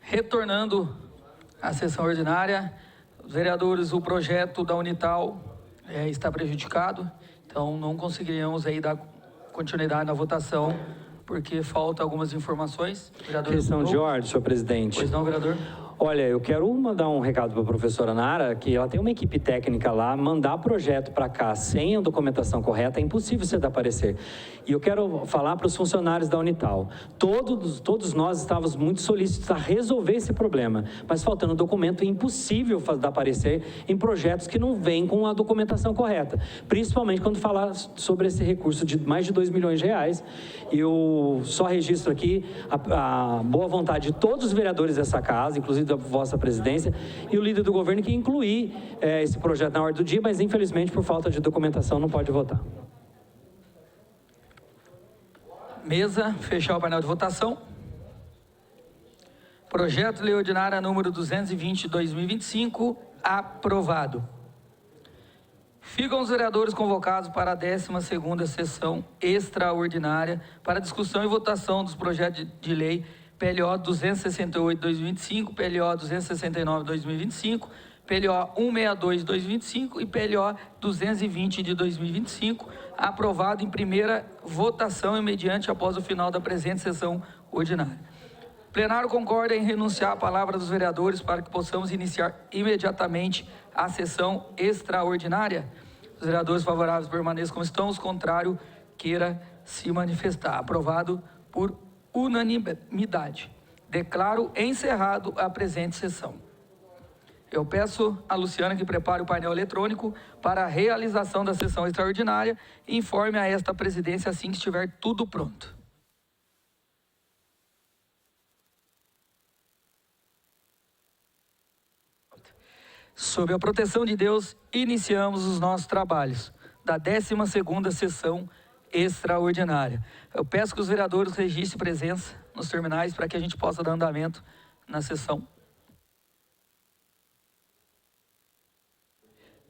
Retornando à sessão ordinária, os vereadores, o projeto da Unital está prejudicado, então não conseguiríamos aí dar continuidade na votação, porque faltam algumas informações. Questão de ordem, senhor presidente. Pois não, vereador? Olha, eu quero mandar um recado para a professora Nara, que ela tem uma equipe técnica lá, mandar projeto para cá sem a documentação correta, é impossível você dar parecer. E eu quero falar para os funcionários da Unital, todos nós estávamos muito solícitos a resolver esse problema, mas faltando documento é impossível dar parecer em projetos que não vêm com a documentação correta, principalmente quando falar sobre esse recurso de mais de 2 milhões de reais. Eu só registro aqui a boa vontade de todos os vereadores dessa casa, inclusive da vossa presidência, e o líder do governo que incluir esse projeto na ordem do dia, mas infelizmente por falta de documentação não pode votar. Mesa, fechar o painel de votação. Projeto de Lei Ordinária número 220 de 2025, aprovado. Ficam os vereadores convocados para a 12ª sessão extraordinária para discussão e votação dos projetos de lei PLO 268 de 2025, PLO 269 de 2025, PLO 162 de 2025 e PLO 220 de 2025, aprovado em primeira votação e mediante após o final da presente sessão ordinária. O plenário concorda em renunciar à palavra dos vereadores para que possamos iniciar imediatamente a sessão extraordinária. Os vereadores favoráveis permaneçam como estão, os contrários queira se manifestar. Aprovado por unanimidade. Declaro encerrado a presente sessão. Eu peço a Luciana que prepare o painel eletrônico para a realização da sessão extraordinária e informe a esta presidência assim que estiver tudo pronto. Sob a proteção de Deus, iniciamos os nossos trabalhos da 12ª sessão extraordinária. Eu peço que os vereadores registrem presença nos terminais para que a gente possa dar andamento na sessão.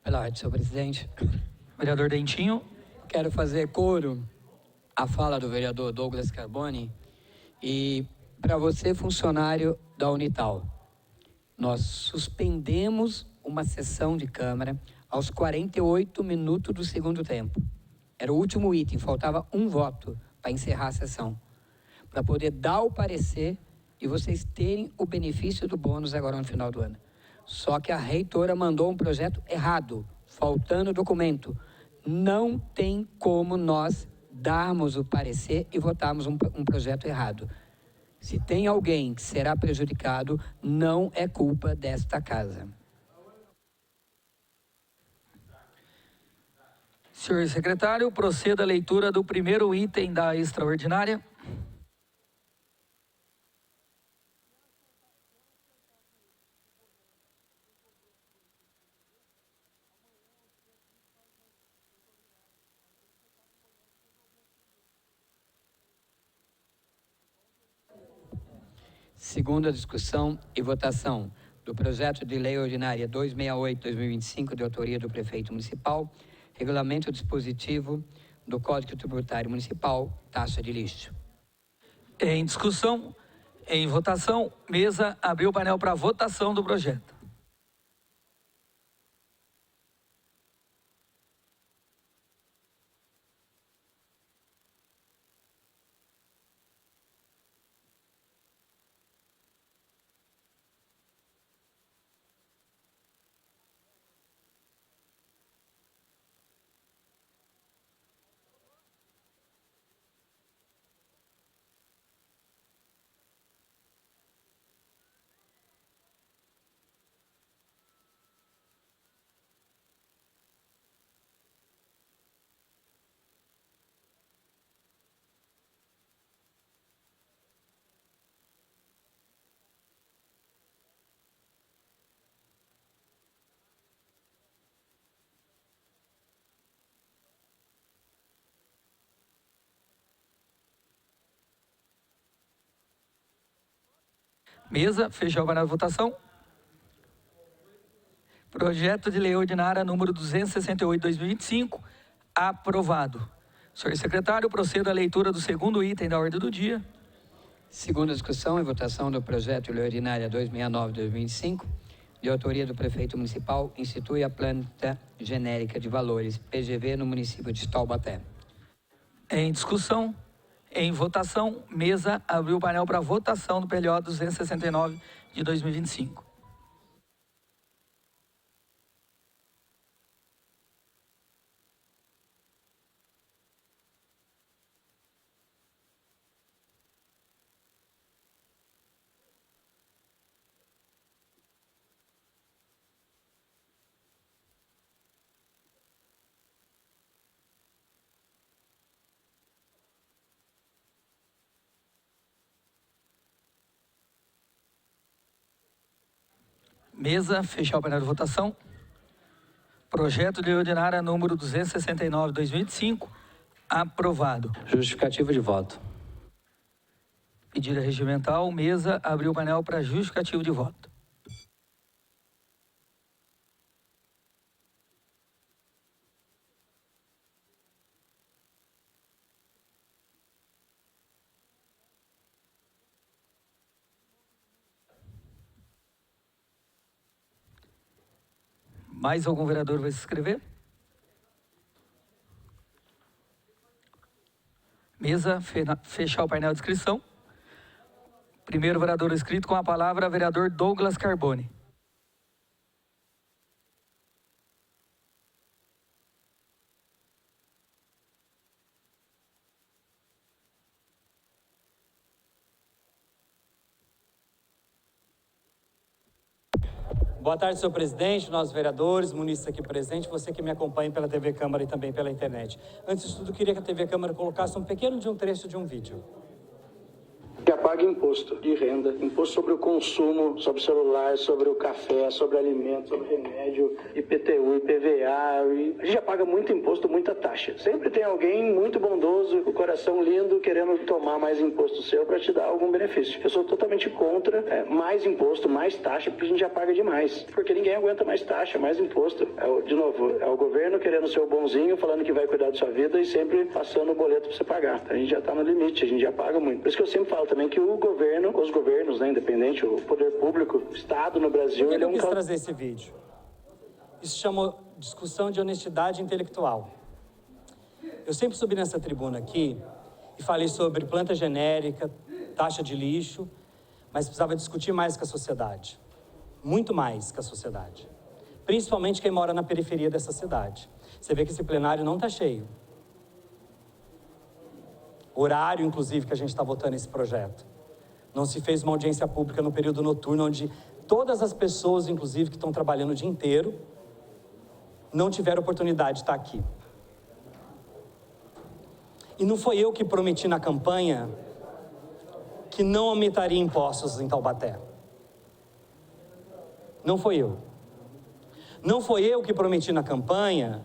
Pela ordem, senhor presidente. Vereador Dentinho. Quero fazer coro à fala do vereador Douglas Carboni e para você, funcionário da Unital. Nós suspendemos uma sessão de Câmara aos 48 minutos do segundo tempo. Era o último item, faltava um voto para encerrar a sessão, para poder dar o parecer e vocês terem o benefício do bônus agora no final do ano. Só que a reitora mandou um projeto errado, faltando documento. Não tem como nós darmos o parecer e votarmos um projeto errado. Se tem alguém que será prejudicado, não é culpa desta casa. Senhor secretário, proceda a leitura do primeiro item da extraordinária. Segunda discussão e votação do projeto de lei ordinária 268/2025, de autoria do prefeito municipal, regulamento dispositivo do Código Tributário Municipal, taxa de lixo. Em discussão, em votação, mesa abriu o painel para votação do projeto. Mesa, fechar o painel de votação. Projeto de lei ordinária número 268/2025, aprovado. Senhor secretário, proceda à leitura do segundo item da ordem do dia. Segunda discussão e votação do projeto de lei ordinária 269/2025, de autoria do prefeito municipal, institui a planta genérica de valores, PGV, no município de Taubaté. Em discussão, em votação, mesa, abriu o painel para votação do PLO 269 de 2025. Mesa, fechar o painel de votação. Projeto de lei ordinária número 269/2025, aprovado. Justificativo de voto. Pedida regimental, mesa, abriu o painel para justificativo de voto. Mais algum vereador vai se inscrever? Mesa, fechar o painel de inscrição. Primeiro vereador inscrito com a palavra, vereador Douglas Carboni. Boa tarde, senhor presidente, nós vereadores, munícipes aqui presentes, você que me acompanha pela TV Câmara e também pela internet. Antes de tudo, queria que a TV Câmara colocasse um pequeno trecho de um vídeo. Já paga imposto de renda, imposto sobre o consumo, sobre celular, sobre o café, sobre alimento, sobre remédio, IPTU, IPVA. A gente já paga muito imposto, muita taxa. Sempre tem alguém muito bondoso, com o coração lindo, querendo tomar mais imposto seu para te dar algum benefício. Eu sou totalmente contra mais imposto, mais taxa, porque a gente já paga demais. Porque ninguém aguenta mais taxa, mais imposto. De novo, é o governo querendo ser o bonzinho, falando que vai cuidar da sua vida e sempre passando o boleto para você pagar. A gente já está no limite, a gente já paga muito. Por isso que eu sempre falo também que o governo, os governos, né, independente, o poder público, o Estado no Brasil... Por que eu quis trazer esse vídeo? Isso chama discussão de honestidade intelectual. Eu sempre subi nessa tribuna aqui e falei sobre planta genérica, taxa de lixo, mas precisava discutir mais com a sociedade. Muito mais com a sociedade. Principalmente quem mora na periferia dessa cidade. Você vê que esse plenário não está cheio. Horário, inclusive, que a gente está votando esse projeto. Não se fez uma audiência pública no período noturno, onde todas as pessoas, inclusive, que estão trabalhando o dia inteiro, não tiveram oportunidade de estar aqui. E não foi eu que prometi na campanha que não aumentaria impostos em Taubaté. Não foi eu. Não foi eu que prometi na campanha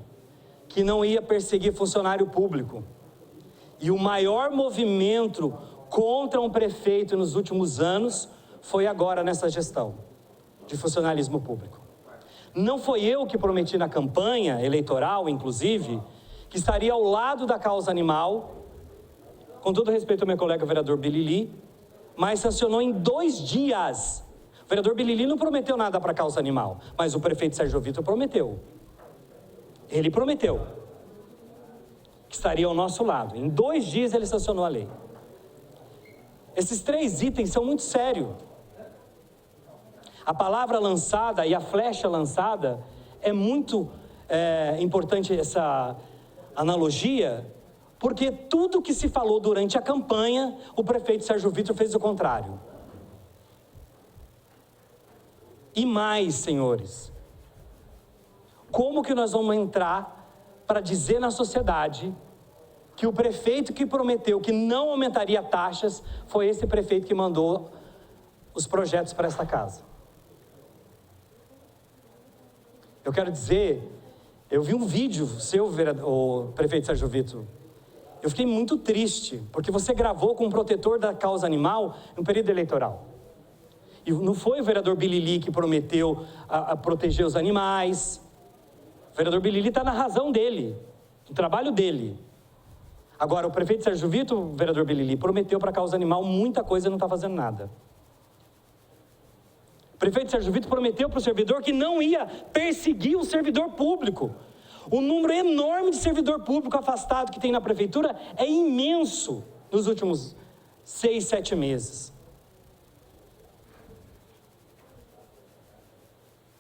que não ia perseguir funcionário público. E o maior movimento contra um prefeito nos últimos anos foi agora nessa gestão de funcionalismo público. Não foi eu que prometi na campanha eleitoral, inclusive, que estaria ao lado da causa animal, com todo respeito ao meu colega vereador Bilili, mas sancionou em 2 dias. O vereador Bilili não prometeu nada para a causa animal, mas o prefeito Sérgio Vitor prometeu. Ele prometeu que estaria ao nosso lado. Em 2 dias ele sancionou a lei. Esses 3 itens são muito sérios. A palavra lançada e a flecha lançada é muito importante essa analogia, porque tudo que se falou durante a campanha, o prefeito Sérgio Vitor fez o contrário. E mais, senhores, como que nós vamos entrar para dizer na sociedade que o prefeito que prometeu que não aumentaria taxas foi esse prefeito que mandou os projetos para esta casa? Eu quero dizer, eu vi um vídeo seu, o prefeito Sérgio Vitor. Eu fiquei muito triste, porque você gravou com um protetor da causa animal no período eleitoral. E não foi o vereador Bilili que prometeu a proteger os animais. O vereador Bilili está na razão dele, no trabalho dele. Agora, o prefeito Sérgio Vito, o vereador Bilili, prometeu para a causa animal muita coisa e não está fazendo nada. O prefeito Sérgio Vito prometeu para o servidor que não ia perseguir o servidor público. O número enorme de servidor público afastado que tem na prefeitura é imenso nos últimos 6, 7 meses.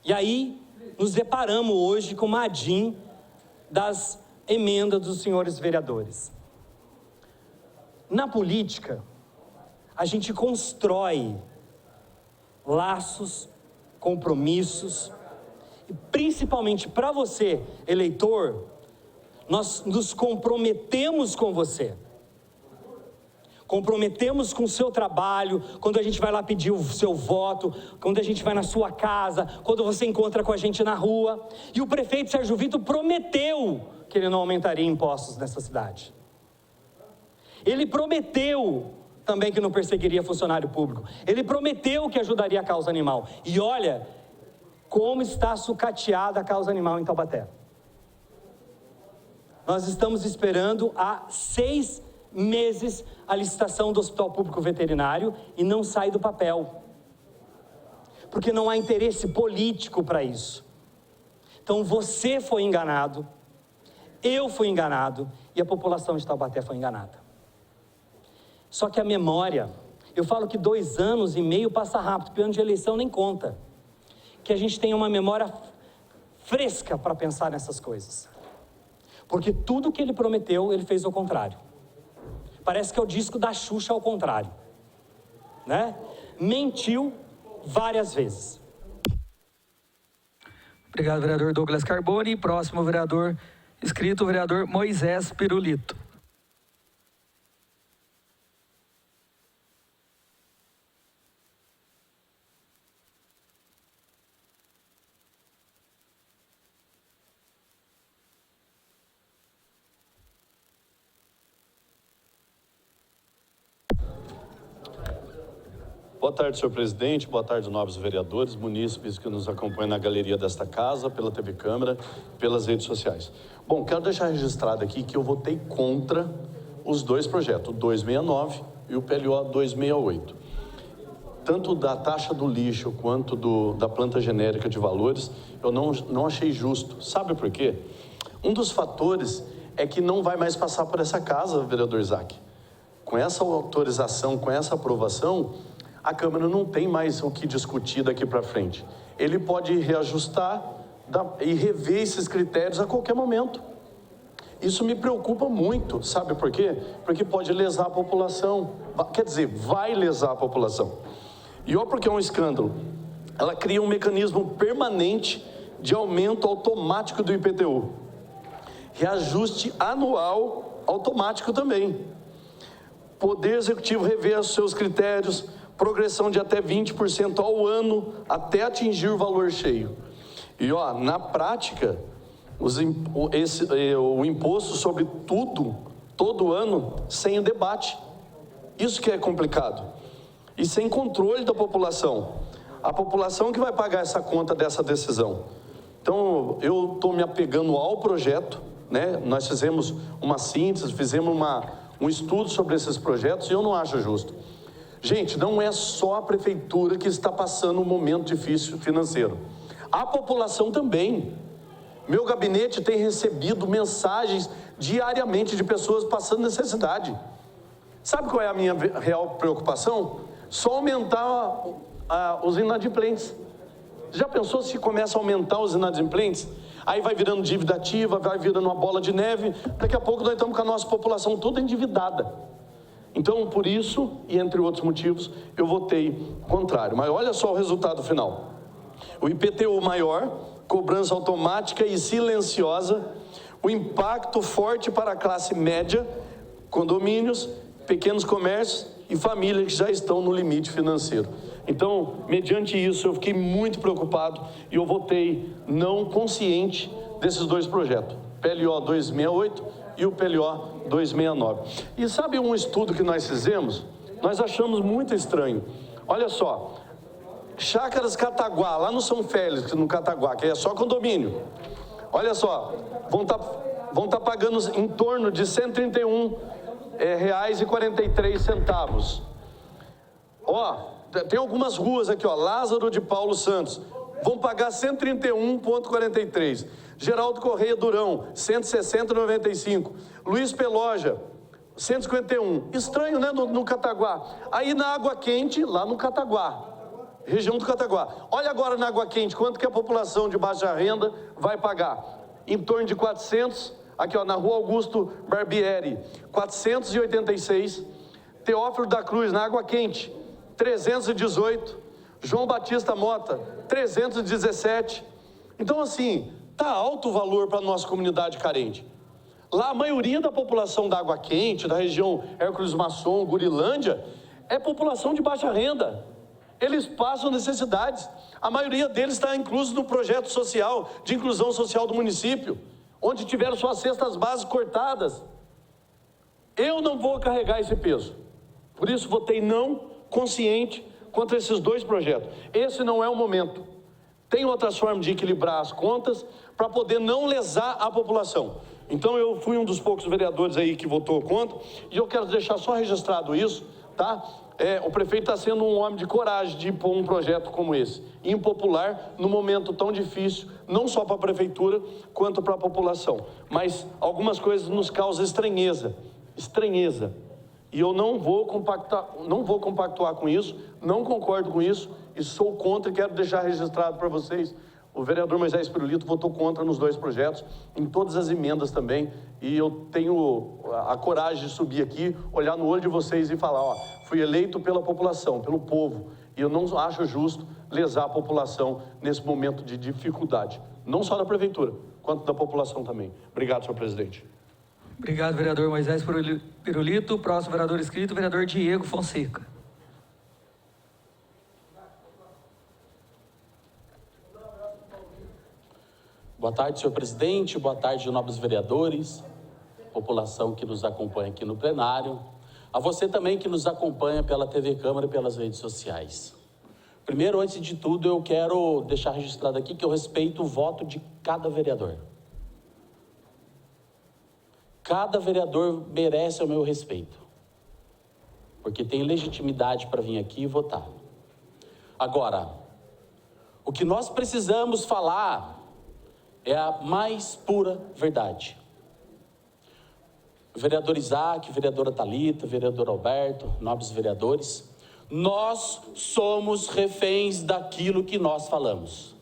E aí, nos deparamos hoje com uma ADIM das emendas dos senhores vereadores. Na política, a gente constrói laços, compromissos, e principalmente para você, eleitor, nós nos comprometemos com você. Comprometemos com o seu trabalho, quando a gente vai lá pedir o seu voto, quando a gente vai na sua casa, quando você encontra com a gente na rua. E o prefeito Sérgio Vito prometeu que ele não aumentaria impostos nessa cidade. Ele prometeu também que não perseguiria funcionário público. Ele prometeu que ajudaria a causa animal. E olha como está sucateada a causa animal em Taubaté. Nós estamos esperando há 6 meses a licitação do Hospital Público Veterinário e não sai do papel. Porque não há interesse político para isso. Então você foi enganado, eu fui enganado e a população de Taubaté foi enganada. Só que a memória, eu falo que 2 anos e meio passa rápido, porque ano de eleição nem conta. Que a gente tenha uma memória fresca para pensar nessas coisas. Porque tudo que ele prometeu, ele fez ao contrário. Parece que é o disco da Xuxa ao contrário, né? Mentiu várias vezes. Obrigado, vereador Douglas Carboni. Próximo vereador inscrito, o vereador Moisés Pirulito. Boa tarde, senhor presidente, boa tarde, nobres vereadores, munícipes que nos acompanham na galeria desta casa, pela TV Câmara, pelas redes sociais. Bom, quero deixar registrado aqui que eu votei contra os 2 projetos, o 269 e o PLO 268. Tanto da taxa do lixo quanto da planta genérica de valores, eu não achei justo. Sabe por quê? Um dos fatores é que não vai mais passar por essa casa, vereador Isaac. Com essa autorização, com essa aprovação, a Câmara não tem mais o que discutir daqui para frente. Ele pode reajustar e rever esses critérios a qualquer momento. Isso me preocupa muito, sabe por quê? Porque pode lesar a população, quer dizer, vai lesar a população. E olha porque é um escândalo. Ela cria um mecanismo permanente de aumento automático do IPTU. Reajuste anual automático também. Poder Executivo rever os seus critérios, progressão de até 20% ao ano, até atingir o valor cheio. E, ó, na prática, o imposto sobre tudo, todo ano, sem o debate. Isso que é complicado. E sem controle da população. A população que vai pagar essa conta dessa decisão. Então, eu estou me apegando ao projeto, né? Nós fizemos uma síntese, fizemos um estudo sobre esses projetos e eu não acho justo. Gente, não é só a prefeitura que está passando um momento difícil financeiro. A população também. Meu gabinete tem recebido mensagens diariamente de pessoas passando necessidade. Sabe qual é a minha real preocupação? Só aumentar os inadimplentes. Já pensou se começa a aumentar os inadimplentes? Aí vai virando dívida ativa, vai virando uma bola de neve. Daqui a pouco nós estamos com a nossa população toda endividada. Então, por isso, e entre outros motivos, eu votei contrário. Mas olha só o resultado final. O IPTU maior, cobrança automática e silenciosa, o impacto forte para a classe média, condomínios, pequenos comércios e famílias que já estão no limite financeiro. Então, mediante isso, eu fiquei muito preocupado e eu votei não consciente desses 2 projetos, PLO 268 e o PLO 269. E sabe um estudo que nós fizemos? Nós achamos muito estranho. Olha só, Chácaras Cataguá, lá no São Félix, no Cataguá, que é só condomínio. Olha só, vão tá pagando em torno de R$ 131,43. Ó, tem algumas ruas aqui, ó, Lázaro de Paulo Santos, vão pagar R$ 131,43. Geraldo Correia Durão, R$ 160,95. Luiz Peloja, 151. Estranho, né, no Cataguá. Aí na Água Quente, lá no Cataguá, região do Cataguá. Olha agora na Água Quente, quanto que a população de baixa renda vai pagar? Em torno de 400, aqui ó, na Rua Augusto Barbieri, 486. Teófilo da Cruz, na Água Quente, 318. João Batista Mota, 317. Então assim, tá alto o valor para a nossa comunidade carente. Lá a maioria da população da Água Quente, da região Hércules Masson, Gurilândia, é população de baixa renda. Eles passam necessidades. A maioria deles está incluso no projeto social, de inclusão social do município, onde tiveram suas cestas básicas cortadas. Eu não vou carregar esse peso. Por isso votei não consciente contra esses dois projetos. Esse não é o momento. Tem outras formas de equilibrar as contas para poder não lesar a população. Então eu fui um dos poucos vereadores aí que votou contra, e eu quero deixar só registrado isso, tá? O prefeito está sendo um homem de coragem de impor um projeto como esse, impopular, num momento tão difícil, não só para a prefeitura, quanto para a população. Mas algumas coisas nos causam estranheza. E eu não vou compactuar com isso, não concordo com isso, e sou contra, e quero deixar registrado para vocês. O vereador Moisés Pirulito votou contra nos dois projetos, em todas as emendas também, e eu tenho a coragem de subir aqui, olhar no olho de vocês e falar, ó, fui eleito pela população, pelo povo, e eu não acho justo lesar a população nesse momento de dificuldade, não só da prefeitura, quanto da população também. Obrigado, senhor presidente. Obrigado, vereador Moisés Pirulito. Próximo vereador inscrito, vereador Diego Fonseca. Boa tarde, senhor presidente, boa tarde, nobres vereadores, população que nos acompanha aqui no plenário, a você também que nos acompanha pela TV Câmara e pelas redes sociais. Primeiro, antes de tudo, eu quero deixar registrado aqui que eu respeito o voto de cada vereador. Cada vereador merece o meu respeito, porque tem legitimidade para vir aqui e votar. Agora, o que nós precisamos falar é a mais pura verdade. Vereador Isaac, vereadora Thalita, vereador Alberto, nobres vereadores, nós somos reféns daquilo que nós falamos.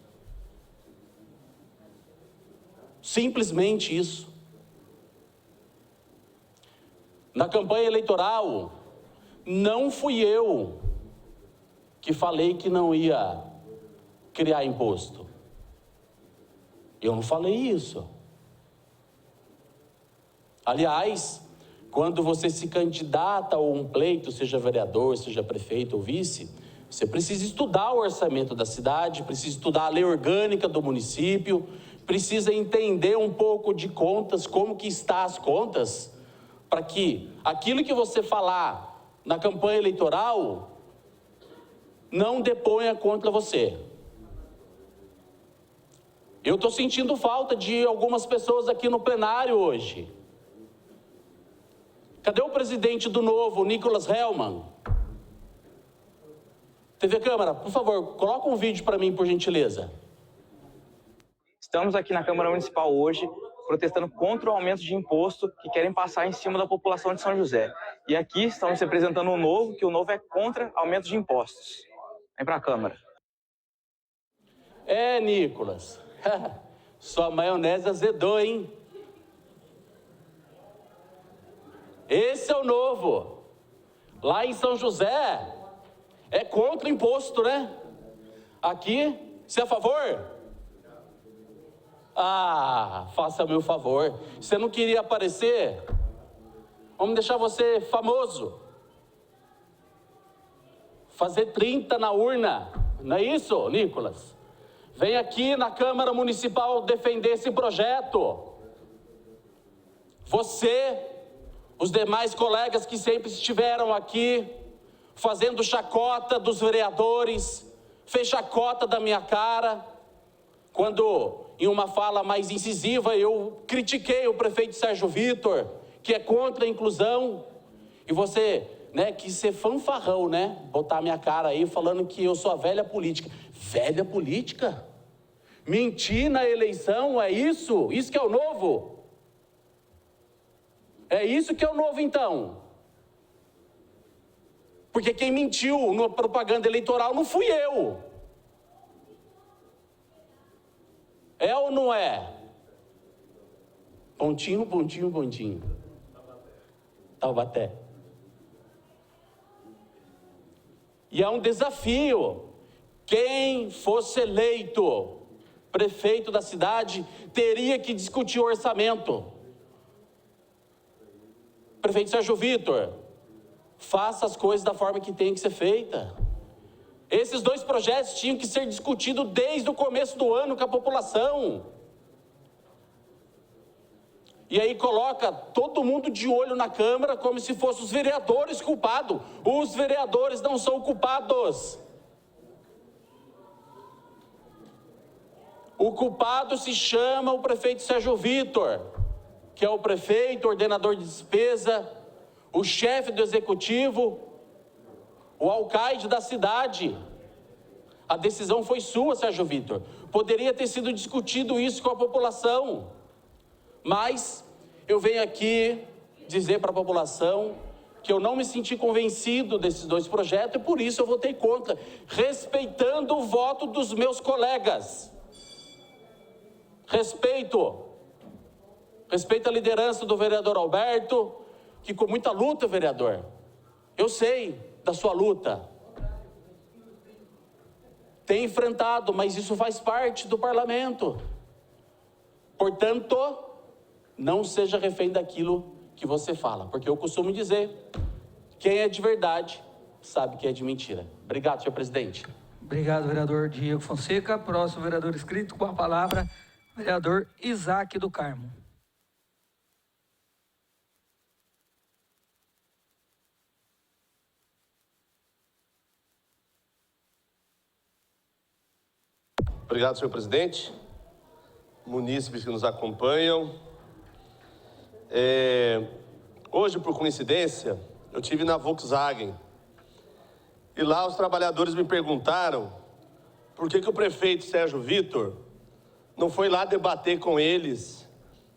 Simplesmente isso. Na campanha eleitoral, não fui eu que falei que não ia criar imposto. Eu não falei isso. Aliás, quando você se candidata a um pleito, seja vereador, seja prefeito ou vice, você precisa estudar o orçamento da cidade, precisa estudar a lei orgânica do município, precisa entender um pouco de contas, como que está as contas, para que aquilo que você falar na campanha eleitoral não deponha contra você. Eu estou sentindo falta de algumas pessoas aqui no plenário hoje. Cadê o presidente do Novo, Nicolas Hellmann? TV Câmara, por favor, coloca um vídeo para mim, por gentileza. Estamos aqui na Câmara Municipal hoje, protestando contra o aumento de imposto que querem passar em cima da população de São José. E aqui estamos representando o Novo, que o Novo é contra aumento de impostos. Vem para a Câmara. Nicolas, sua maionese azedou, hein? Esse é o Novo. Lá em São José, é contra imposto, né? Aqui, você é a favor? Faça meu favor. Você não queria aparecer? Vamos deixar você famoso. Fazer 30 na urna. Não é isso, Nicolas? Vem aqui na Câmara Municipal defender esse projeto. Você, os demais colegas que sempre estiveram aqui, fazendo chacota dos vereadores, fez chacota da minha cara, quando, em uma fala mais incisiva, eu critiquei o prefeito Sérgio Vitor, que é contra a inclusão, e você, né, quis ser fanfarrão, né, botar a minha cara aí falando que eu sou a velha política. Velha política? Mentir na eleição, é isso? Isso que é o novo? É isso que é o novo, então? Porque quem mentiu na propaganda eleitoral não fui eu. É ou não é? Pontinho, pontinho, pontinho. Taubaté. E é um desafio. Quem fosse eleito prefeito da cidade teria que discutir o orçamento. Prefeito Sérgio Vitor, faça as coisas da forma que tem que ser feita. Esses 2 projetos tinham que ser discutidos desde o começo do ano com a população. E aí coloca todo mundo de olho na Câmara como se fossem os vereadores culpados. Os vereadores não são culpados. O culpado se chama o prefeito Sérgio Vitor, que é o prefeito, ordenador de despesa, o chefe do executivo, o alcaide da cidade. A decisão foi sua, Sérgio Vitor. Poderia ter sido discutido isso com a população. Mas eu venho aqui dizer para a população que eu não me senti convencido desses 2 projetos e por isso eu votei contra, respeitando o voto dos meus colegas. Respeito a liderança do vereador Alberto, que com muita luta, vereador, eu sei da sua luta, tem enfrentado, mas isso faz parte do parlamento. Portanto, não seja refém daquilo que você fala, porque eu costumo dizer, quem é de verdade sabe que é de mentira. Obrigado, senhor presidente. Obrigado, vereador Diego Fonseca. Próximo vereador inscrito com a palavra, vereador Isaac do Carmo. Obrigado, senhor presidente. Munícipes que nos acompanham. Hoje, por coincidência, eu estive na Volkswagen. E lá os trabalhadores me perguntaram por que o prefeito Sérgio Vitor não foi lá debater com eles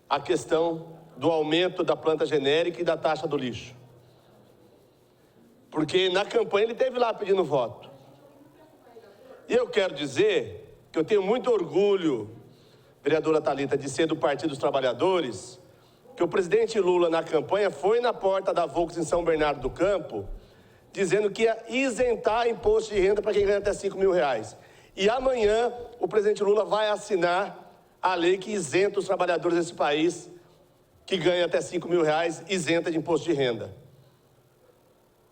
a questão do aumento da planta genérica e da taxa do lixo. Porque na campanha ele esteve lá pedindo voto. E eu quero dizer que eu tenho muito orgulho, vereadora Thalita, de ser do Partido dos Trabalhadores, que o presidente Lula na campanha foi na porta da Volks em São Bernardo do Campo, dizendo que ia isentar imposto de renda para quem ganha até R$5.000. E amanhã o presidente Lula vai assinar a lei que isenta os trabalhadores desse país que ganham até R$5.000, isenta de imposto de renda.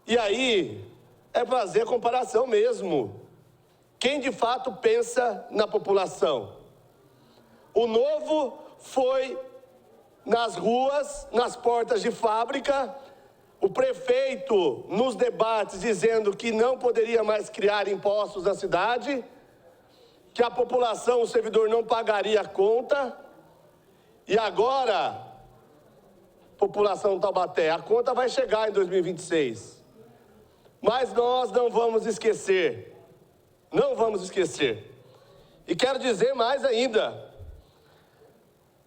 E aí é fazer a comparação mesmo. Quem de fato pensa na população? O Novo foi nas ruas, nas portas de fábrica, o prefeito nos debates dizendo que não poderia mais criar impostos na cidade, que a população, o servidor não pagaria a conta, e agora, população Taubaté, a conta vai chegar em 2026. Mas nós não vamos esquecer. Não vamos esquecer. E quero dizer mais ainda.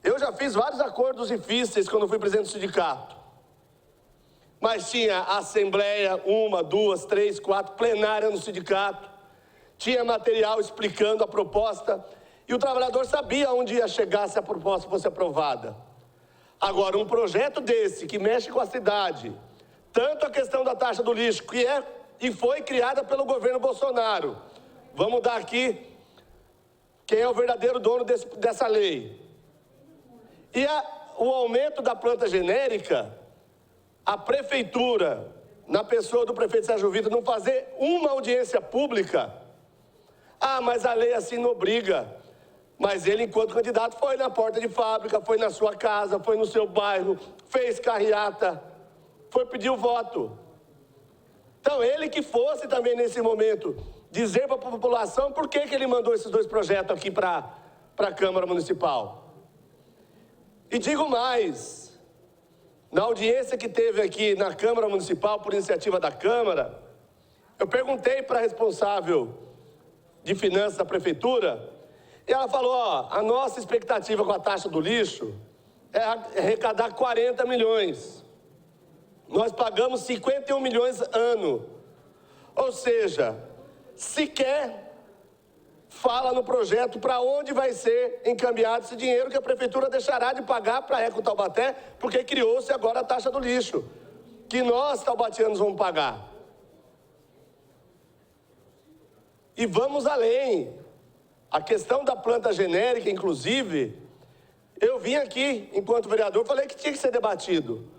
Eu já fiz vários acordos difíceis quando fui presidente do sindicato. Mas tinha assembleia, 1, 2, 3, 4, plenária no sindicato. Tinha material explicando a proposta. E o trabalhador sabia onde ia chegar se a proposta fosse aprovada. Agora, um projeto desse, que mexe com a cidade, tanto a questão da taxa do lixo, que é e foi criada pelo governo Bolsonaro. Vamos dar aqui quem é o verdadeiro dono dessa lei. E o aumento da planta genérica, a prefeitura, na pessoa do prefeito Sérgio Vitor, não fazer uma audiência pública. Ah, mas a lei assim não obriga. Mas ele, enquanto candidato, foi na porta de fábrica, foi na sua casa, foi no seu bairro, fez carreata, foi pedir o voto. Então, ele que fosse também nesse momento dizer para a população por que ele mandou esses dois projetos aqui para a Câmara Municipal. E digo mais, na audiência que teve aqui na Câmara Municipal, por iniciativa da Câmara, eu perguntei para a responsável de finanças da Prefeitura, e ela falou, ó, a nossa expectativa com a taxa do lixo é arrecadar 40 milhões. Nós pagamos 51 milhões ano. Ou seja, sequer fala no projeto para onde vai ser encaminhado esse dinheiro que a Prefeitura deixará de pagar para a Eco Taubaté, porque criou-se agora a taxa do lixo, que nós, taubatianos, vamos pagar. E vamos além. A questão da planta genérica, inclusive, eu vim aqui, enquanto vereador, falei que tinha que ser debatido.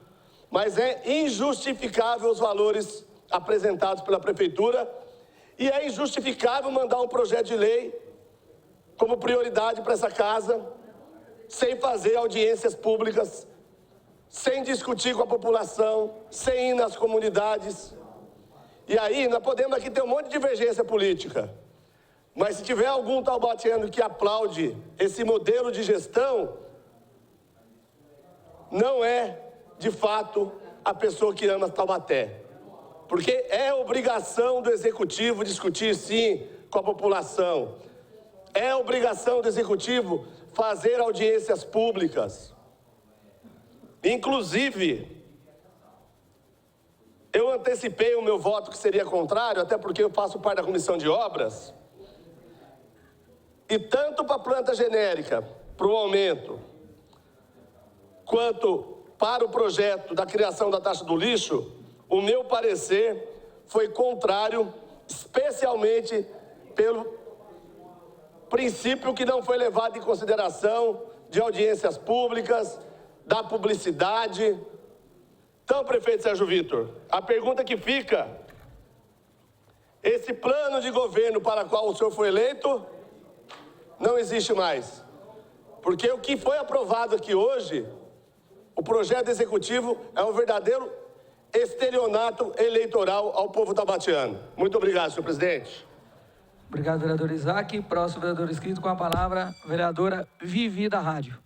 Mas é injustificável os valores apresentados pela Prefeitura e é injustificável mandar um projeto de lei como prioridade para essa casa, sem fazer audiências públicas, sem discutir com a população, sem ir nas comunidades. E aí, nós podemos aqui ter um monte de divergência política, mas se tiver algum taubatiano que aplaude esse modelo de gestão, não é, de fato, a pessoa que ama Taubaté. Porque é obrigação do Executivo discutir, sim, com a população. É obrigação do Executivo fazer audiências públicas. Inclusive, eu antecipei o meu voto que seria contrário, até porque eu faço parte da Comissão de Obras. E tanto para a planta genérica, para o aumento, quanto para o projeto da criação da taxa do lixo, o meu parecer foi contrário, especialmente pelo princípio que não foi levado em consideração de audiências públicas, da publicidade. Então, prefeito Sérgio Vitor, a pergunta que fica, esse plano de governo para o qual o senhor foi eleito, não existe mais. Porque o que foi aprovado aqui hoje, o projeto executivo é um verdadeiro estelionato eleitoral ao povo taubatiano. Muito obrigado, senhor presidente. Obrigado, vereador Isaac. Próximo vereador inscrito com a palavra, vereadora Vivi da Rádio.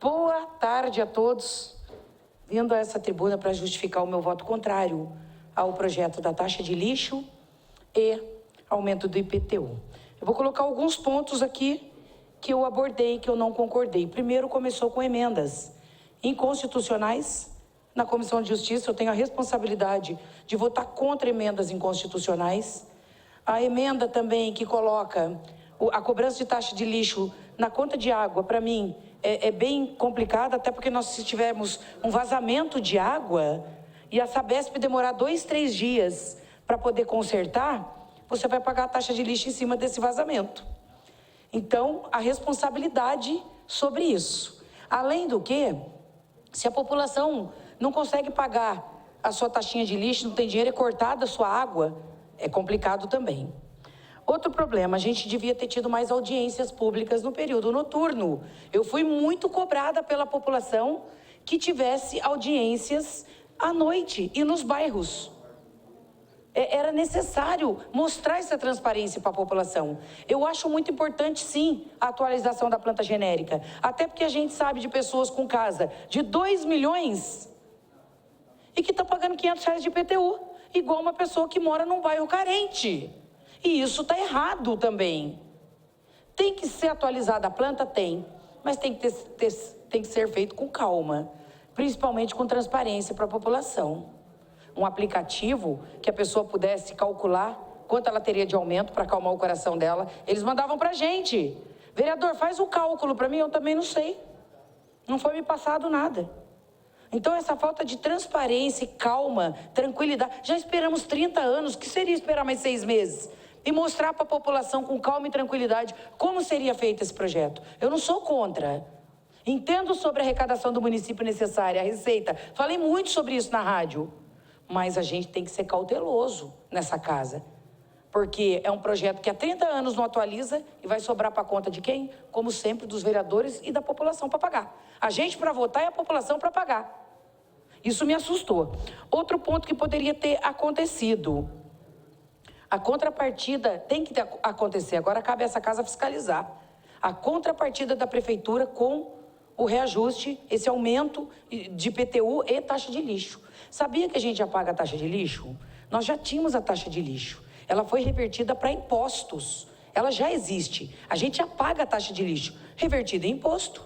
Boa tarde a todos. Vindo a essa tribuna para justificar o meu voto contrário ao projeto da taxa de lixo e aumento do IPTU. Eu vou colocar alguns pontos aqui que eu abordei, que eu não concordei. Primeiro, começou com emendas inconstitucionais. Na Comissão de Justiça, eu tenho a responsabilidade de votar contra emendas inconstitucionais. A emenda também que coloca a cobrança de taxa de lixo na conta de água, para mim, é bem complicada, até porque nós, se tivermos um vazamento de água e a Sabesp demorar 2, 3 dias para poder consertar, você vai pagar a taxa de lixo em cima desse vazamento. Então, a responsabilidade sobre isso. Além do que, se a população não consegue pagar a sua taxinha de lixo, não tem dinheiro, é cortada a sua água, é complicado também. Outro problema, a gente devia ter tido mais audiências públicas no período noturno. Eu fui muito cobrada pela população que tivesse audiências à noite e nos bairros. Era necessário mostrar essa transparência para a população. Eu acho muito importante, sim, a atualização da planta genérica. Até porque a gente sabe de pessoas com casa de 2 milhões e que estão pagando R$500 de IPTU, igual uma pessoa que mora num bairro carente. E isso está errado também. Tem que ser atualizada a planta? Tem. Mas tem que ser feito com calma. Principalmente com transparência para a população. Um aplicativo que a pessoa pudesse calcular quanto ela teria de aumento para acalmar o coração dela. Eles mandavam para a gente. Vereador, faz o cálculo para mim, eu também não sei. Não foi me passado nada. Então, essa falta de transparência e calma, tranquilidade. Já esperamos 30 anos, o que seria esperar mais 6 meses? E mostrar para a população com calma e tranquilidade como seria feito esse projeto. Eu não sou contra. Entendo sobre a arrecadação do município necessária, a receita. Falei muito sobre isso na rádio. mas a gente tem que ser cauteloso nessa casa. Porque é um projeto que há 30 anos não atualiza e vai sobrar para conta de quem? Como sempre, dos vereadores e da população para pagar. A gente para votar e a população para pagar. Isso me assustou. Outro ponto que poderia ter acontecido. A contrapartida tem que acontecer. Agora cabe a essa casa fiscalizar. A contrapartida da prefeitura com o reajuste, esse aumento de IPTU e taxa de lixo. Sabia que a gente já paga a taxa de lixo? Nós já tínhamos a taxa de lixo. Ela foi revertida para impostos. Ela já existe. A gente já paga a taxa de lixo, revertida em imposto.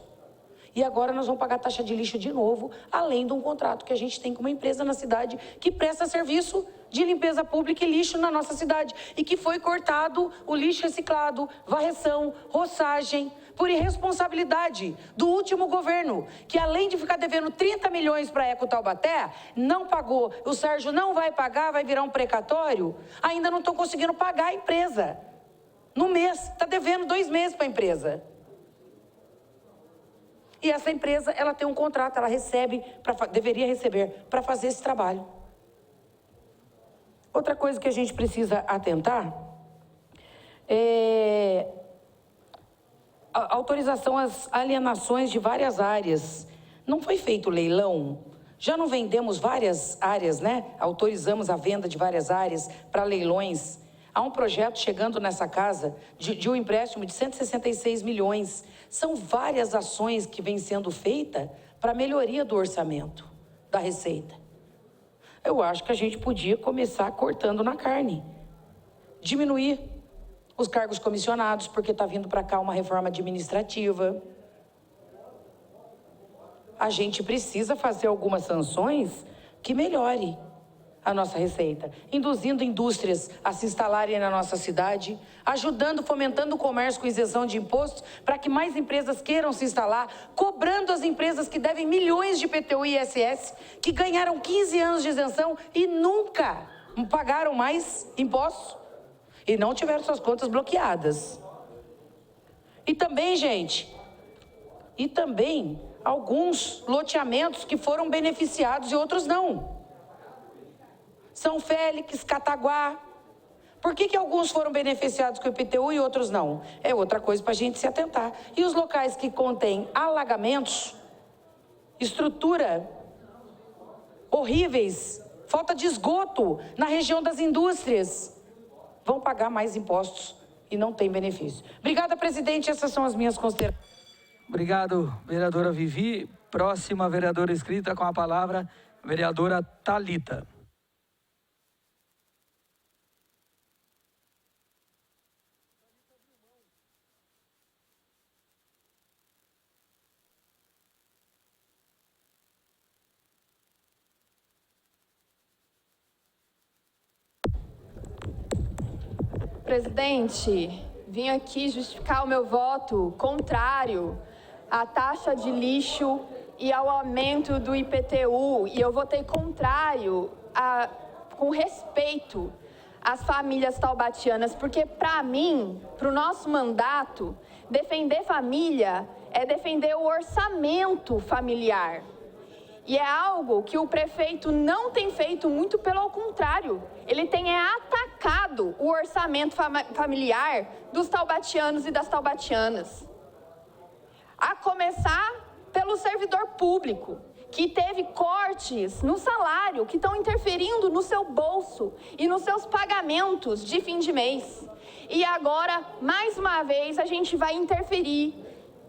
E agora nós vamos pagar a taxa de lixo de novo, além de um contrato que a gente tem com uma empresa na cidade que presta serviço de limpeza pública e lixo na nossa cidade. E que foi cortado o lixo reciclado, varreção, roçagem, por irresponsabilidade do último governo, que além de ficar devendo 30 milhões para a Eco Taubaté, não pagou. O Sérgio não vai pagar, vai virar um precatório. Ainda não estão conseguindo pagar a empresa. No mês, está devendo 2 meses para a empresa. E essa empresa, ela tem um contrato, ela recebe, deveria receber, para fazer esse trabalho. Outra coisa que a gente precisa atentar é a autorização às alienações de várias áreas. Não foi feito leilão? Já não vendemos várias áreas, né? Autorizamos a venda de várias áreas para leilões. Há um projeto chegando nessa casa de um empréstimo de 166 milhões. São várias ações que vêm sendo feitas para melhoria do orçamento, da receita. Eu acho que a gente podia começar cortando na carne. Diminuir os cargos comissionados, porque está vindo para cá uma reforma administrativa. A gente precisa fazer algumas sanções que melhore a nossa receita, induzindo indústrias a se instalarem na nossa cidade, ajudando, fomentando o comércio com isenção de impostos, para que mais empresas queiram se instalar, cobrando as empresas que devem milhões de IPTU e ISS, que ganharam 15 anos de isenção e nunca pagaram mais impostos e não tiveram suas contas bloqueadas. E também, gente, alguns loteamentos que foram beneficiados e outros não. São Félix, Cataguá. Por que alguns foram beneficiados com o IPTU e outros não? É outra coisa para a gente se atentar. E os locais que contêm alagamentos, estrutura horríveis, falta de esgoto na região das indústrias, vão pagar mais impostos e não tem benefício. Obrigada, presidente. Essas são as minhas considerações. Obrigado, vereadora Vivi. Próxima vereadora inscrita com a palavra, vereadora Thalita. Presidente, vim aqui justificar o meu voto contrário à taxa de lixo e ao aumento do IPTU. E eu votei contrário com respeito às famílias taubatianas, porque para mim, para o nosso mandato, defender família é defender o orçamento familiar. E é algo que o prefeito não tem feito, muito pelo contrário. Ele tem atacado o orçamento familiar dos taubatianos e das taubatianas. A começar pelo servidor público, que teve cortes no salário, que estão interferindo no seu bolso e nos seus pagamentos de fim de mês. E agora, mais uma vez, a gente vai interferir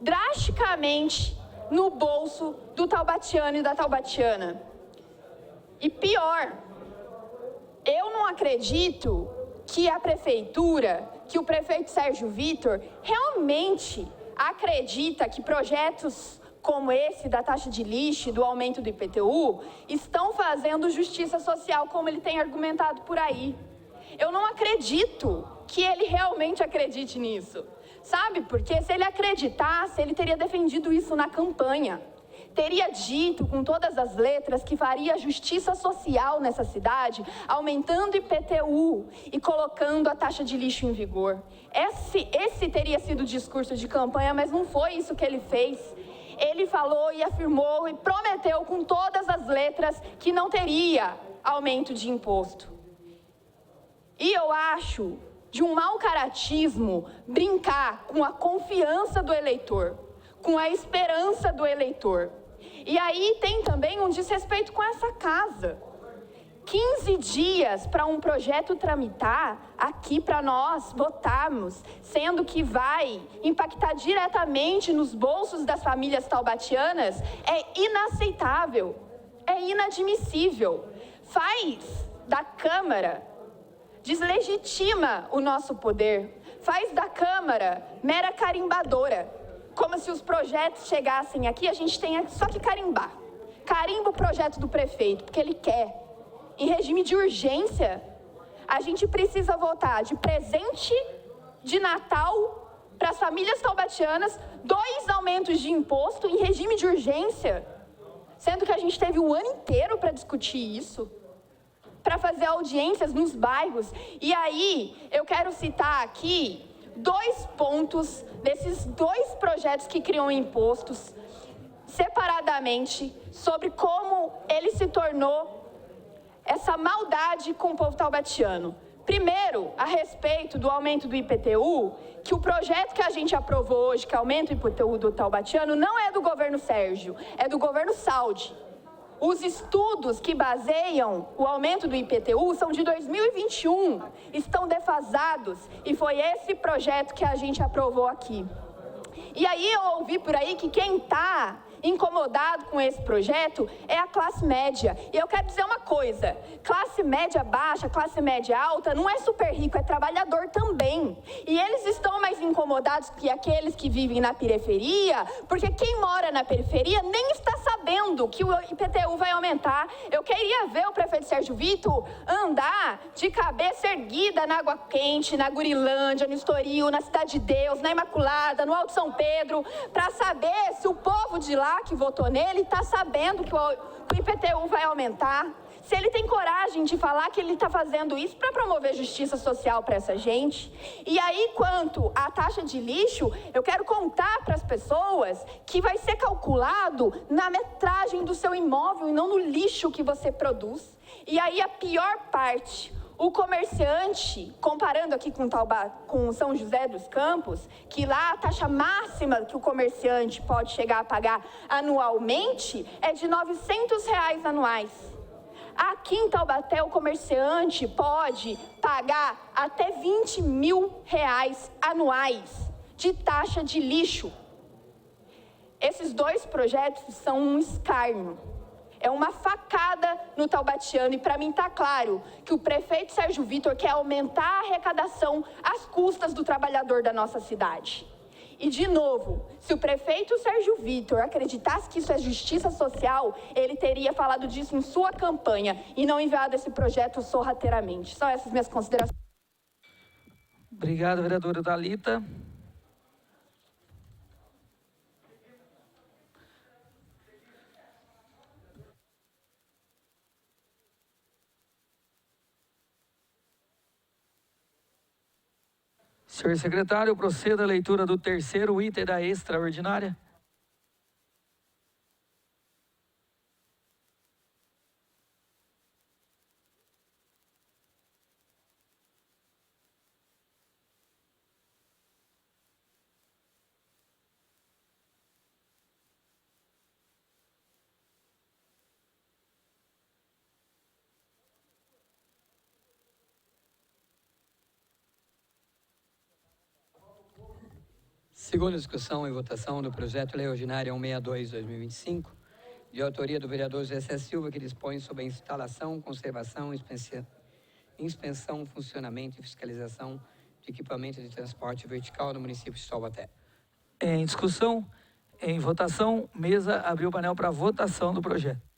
drasticamente no bolso do taubatiano e da taubatiana. E pior, eu não acredito que a prefeitura, que o prefeito Sérgio Vitor, realmente acredita que projetos como esse da taxa de lixo, do aumento do IPTU, estão fazendo justiça social como ele tem argumentado por aí. Eu não acredito que ele realmente acredite nisso. Sabe, porque se ele acreditasse, ele teria defendido isso na campanha. Teria dito com todas as letras que faria justiça social nessa cidade, aumentando o IPTU e colocando a taxa de lixo em vigor. Esse teria sido o discurso de campanha, mas não foi isso que ele fez. Ele falou e afirmou e prometeu com todas as letras que não teria aumento de imposto. E eu acho de um mau caratismo brincar com a confiança do eleitor, com a esperança do eleitor. E aí tem também um desrespeito com essa casa. 15 dias para um projeto tramitar aqui para nós votarmos, sendo que vai impactar diretamente nos bolsos das famílias taubatianas, é inaceitável, é inadmissível. Faz da Câmara, deslegitima o nosso poder, faz da Câmara mera carimbadora, como se os projetos chegassem aqui, a gente tenha só que carimbar. Carimba o projeto do prefeito, porque ele quer. Em regime de urgência, a gente precisa votar de presente de Natal para as famílias taubatianas, 2 aumentos de imposto em regime de urgência, sendo que a gente teve o ano inteiro para discutir isso, para fazer audiências nos bairros. E aí, eu quero citar aqui 2 pontos desses 2 projetos que criam impostos, separadamente, sobre como ele se tornou essa maldade com o povo taubatiano. Primeiro, a respeito do aumento do IPTU, que o projeto que a gente aprovou hoje, que aumenta o IPTU do taubatiano, não é do governo Sérgio, é do governo Saldi. Os estudos que baseiam o aumento do IPTU são de 2021, estão defasados, e foi esse projeto que a gente aprovou aqui. E aí eu ouvi por aí que quem está incomodado com esse projeto é a classe média. E eu quero dizer uma coisa, classe média baixa, classe média alta, não é super rico, é trabalhador também. E eles estão mais incomodados que aqueles que vivem na periferia, porque quem mora na periferia nem está sabendo que o IPTU vai aumentar. Eu queria ver o prefeito Sérgio Vitor andar de cabeça erguida na Água Quente, na Gurilândia, no Estoril, na Cidade de Deus, na Imaculada, no Alto São Pedro, para saber se o povo de lá que votou nele está sabendo que o IPTU vai aumentar, se ele tem coragem de falar que ele está fazendo isso para promover justiça social para essa gente. E aí, quanto à taxa de lixo, eu quero contar para as pessoas que vai ser calculado na metragem do seu imóvel e não no lixo que você produz. E aí a pior parte, o comerciante, comparando aqui com São José dos Campos, que lá a taxa máxima que o comerciante pode chegar a pagar anualmente é de R$ 900 anuais. Aqui em Taubaté, o comerciante pode pagar até R$ 20 mil anuais de taxa de lixo. Esses 2 projetos são um escárnio. É uma facada no taubatiano, e para mim está claro que o prefeito Sérgio Vitor quer aumentar a arrecadação às custas do trabalhador da nossa cidade. E, de novo, se o prefeito Sérgio Vitor acreditasse que isso é justiça social, ele teria falado disso em sua campanha e não enviado esse projeto sorrateiramente. São essas minhas considerações. Obrigado, vereadora Thalita. Senhor secretário, proceda a leitura do 3º item da extraordinária. Segunda discussão e votação do projeto Lei Ordinária 162/2025, de autoria do vereador José Silva, que dispõe sobre a instalação, conservação, inspeção, funcionamento e fiscalização de equipamentos de transporte vertical no município de Taubaté. Em discussão, em votação, mesa abriu o painel para votação do projeto.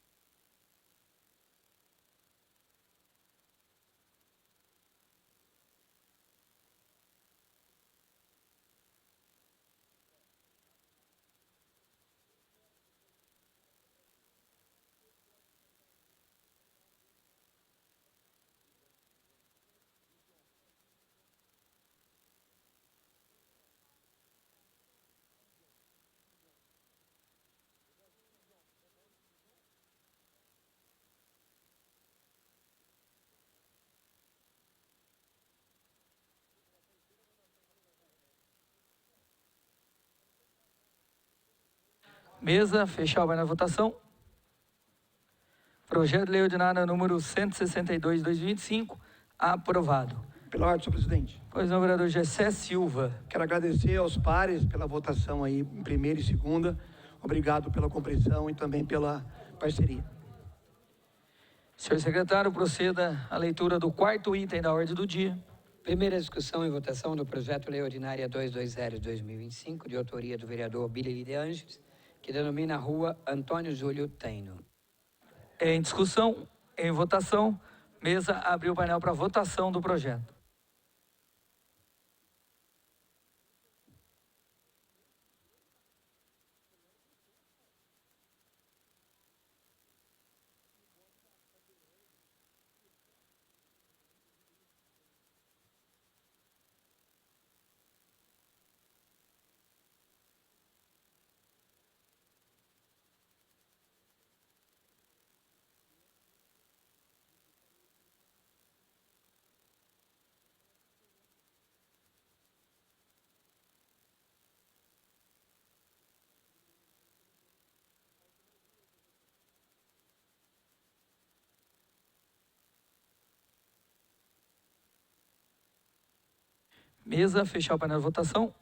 Mesa, fechar o painel de votação. Projeto de lei ordinária número 162/2025, aprovado. Pela ordem, senhor presidente. Pois não, vereador Gessé Silva. Quero agradecer aos pares pela votação aí em primeira e segunda. Obrigado pela compreensão e também pela parceria. Senhor secretário, proceda à leitura do quarto item da ordem do dia. Primeira discussão e votação do projeto Lei Ordinária 220/2025, de autoria do vereador Billy de Anges, que denomina a rua Antônio Júlio Taino. Em discussão, em votação, mesa abriu o painel para votação do projeto. Mesa, fechar o painel de votação.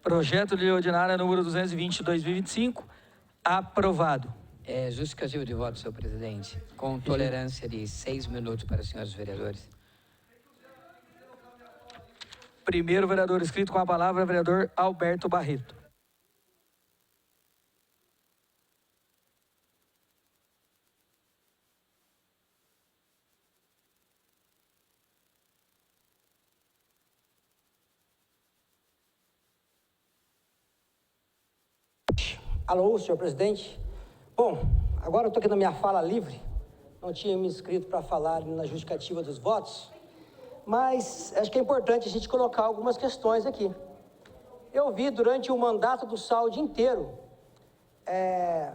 Projeto de lei ordinária número 220/2025, aprovado. Justificativo de voto, senhor presidente, com tolerância de 6 minutos para os senhores vereadores. Primeiro vereador inscrito com a palavra, vereador Alberto Barreto. Alô, senhor presidente. Bom, agora eu estou aqui na minha fala livre. Não tinha me inscrito para falar na justificativa dos votos, mas acho que é importante a gente colocar algumas questões aqui. Eu vi durante o mandato do Saldi inteiro,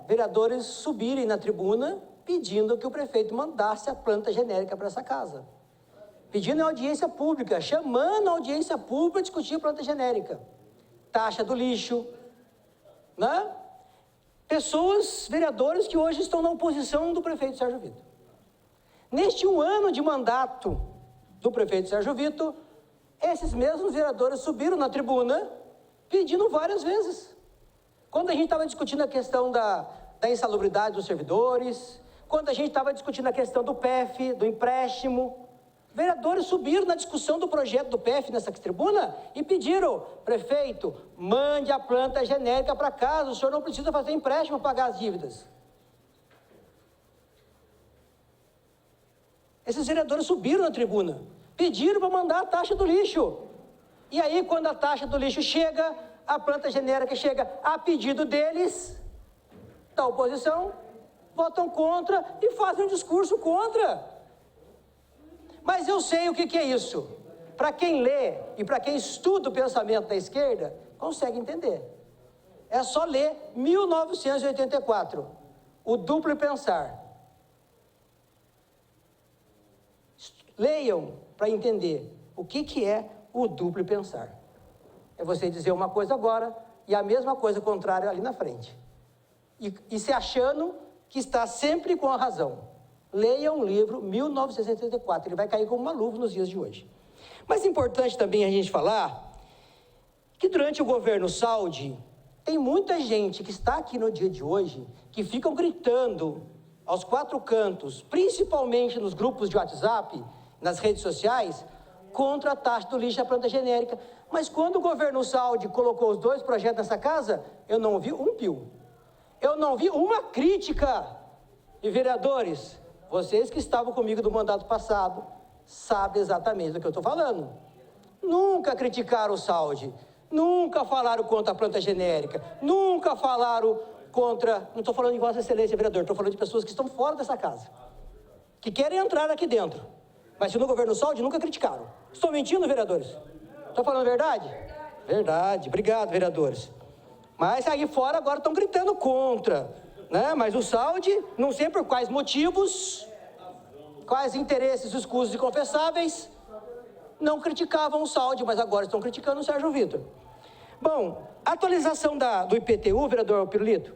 vereadores subirem na tribuna pedindo que o prefeito mandasse a planta genérica para essa casa. Pedindo audiência pública, chamando a audiência pública para discutir a planta genérica. Taxa do lixo, né? Pessoas, vereadores que hoje estão na oposição do prefeito Sérgio Vitor. Neste 1 ano de mandato do prefeito Sérgio Vitor, esses mesmos vereadores subiram na tribuna pedindo várias vezes. Quando a gente estava discutindo a questão da insalubridade dos servidores, quando a gente estava discutindo a questão do PEF, do empréstimo, vereadores subiram na discussão do projeto do PEF nessa tribuna e pediram: prefeito, mande a planta genérica para casa, o senhor não precisa fazer empréstimo para pagar as dívidas. Esses vereadores subiram na tribuna, pediram para mandar a taxa do lixo. E aí, quando a taxa do lixo chega, a planta genérica chega a pedido deles, da oposição, votam contra e fazem um discurso contra. Mas eu sei o que é isso. Para quem lê e para quem estuda o pensamento da esquerda, consegue entender. É só ler 1984, o duplo pensar. Leiam para entender o que é o duplo pensar. É você dizer uma coisa agora e a mesma coisa contrária ali na frente. E se achando que está sempre com a razão. Leia um livro, 1984, ele vai cair como uma luva nos dias de hoje. Mas é importante também a gente falar que durante o governo Saldi, tem muita gente que está aqui no dia de hoje, que ficam gritando aos 4 cantos, principalmente nos grupos de WhatsApp, nas redes sociais, contra a taxa do lixo da planta genérica. Mas quando o governo Saldi colocou os 2 projetos nessa casa, eu não ouvi um pio. Eu não vi uma crítica. E vereadores, vocês que estavam comigo do mandato passado, sabem exatamente do que eu estou falando. Nunca criticaram o Saldi, nunca falaram contra a planta genérica, nunca falaram contra... Não estou falando de Vossa Excelência, vereador, estou falando de pessoas que estão fora dessa casa, que querem entrar aqui dentro. Mas se no governo Saldi, nunca criticaram. Estou mentindo, vereadores? Estou falando a verdade? Verdade. Obrigado, vereadores. Mas aí fora agora estão gritando contra, né? Mas o Saldi, não sei por quais motivos, quais interesses escusos e confessáveis, não criticavam o Saldi, mas agora estão criticando o Sérgio Vitor. Bom, atualização do IPTU, vereador Pirulito.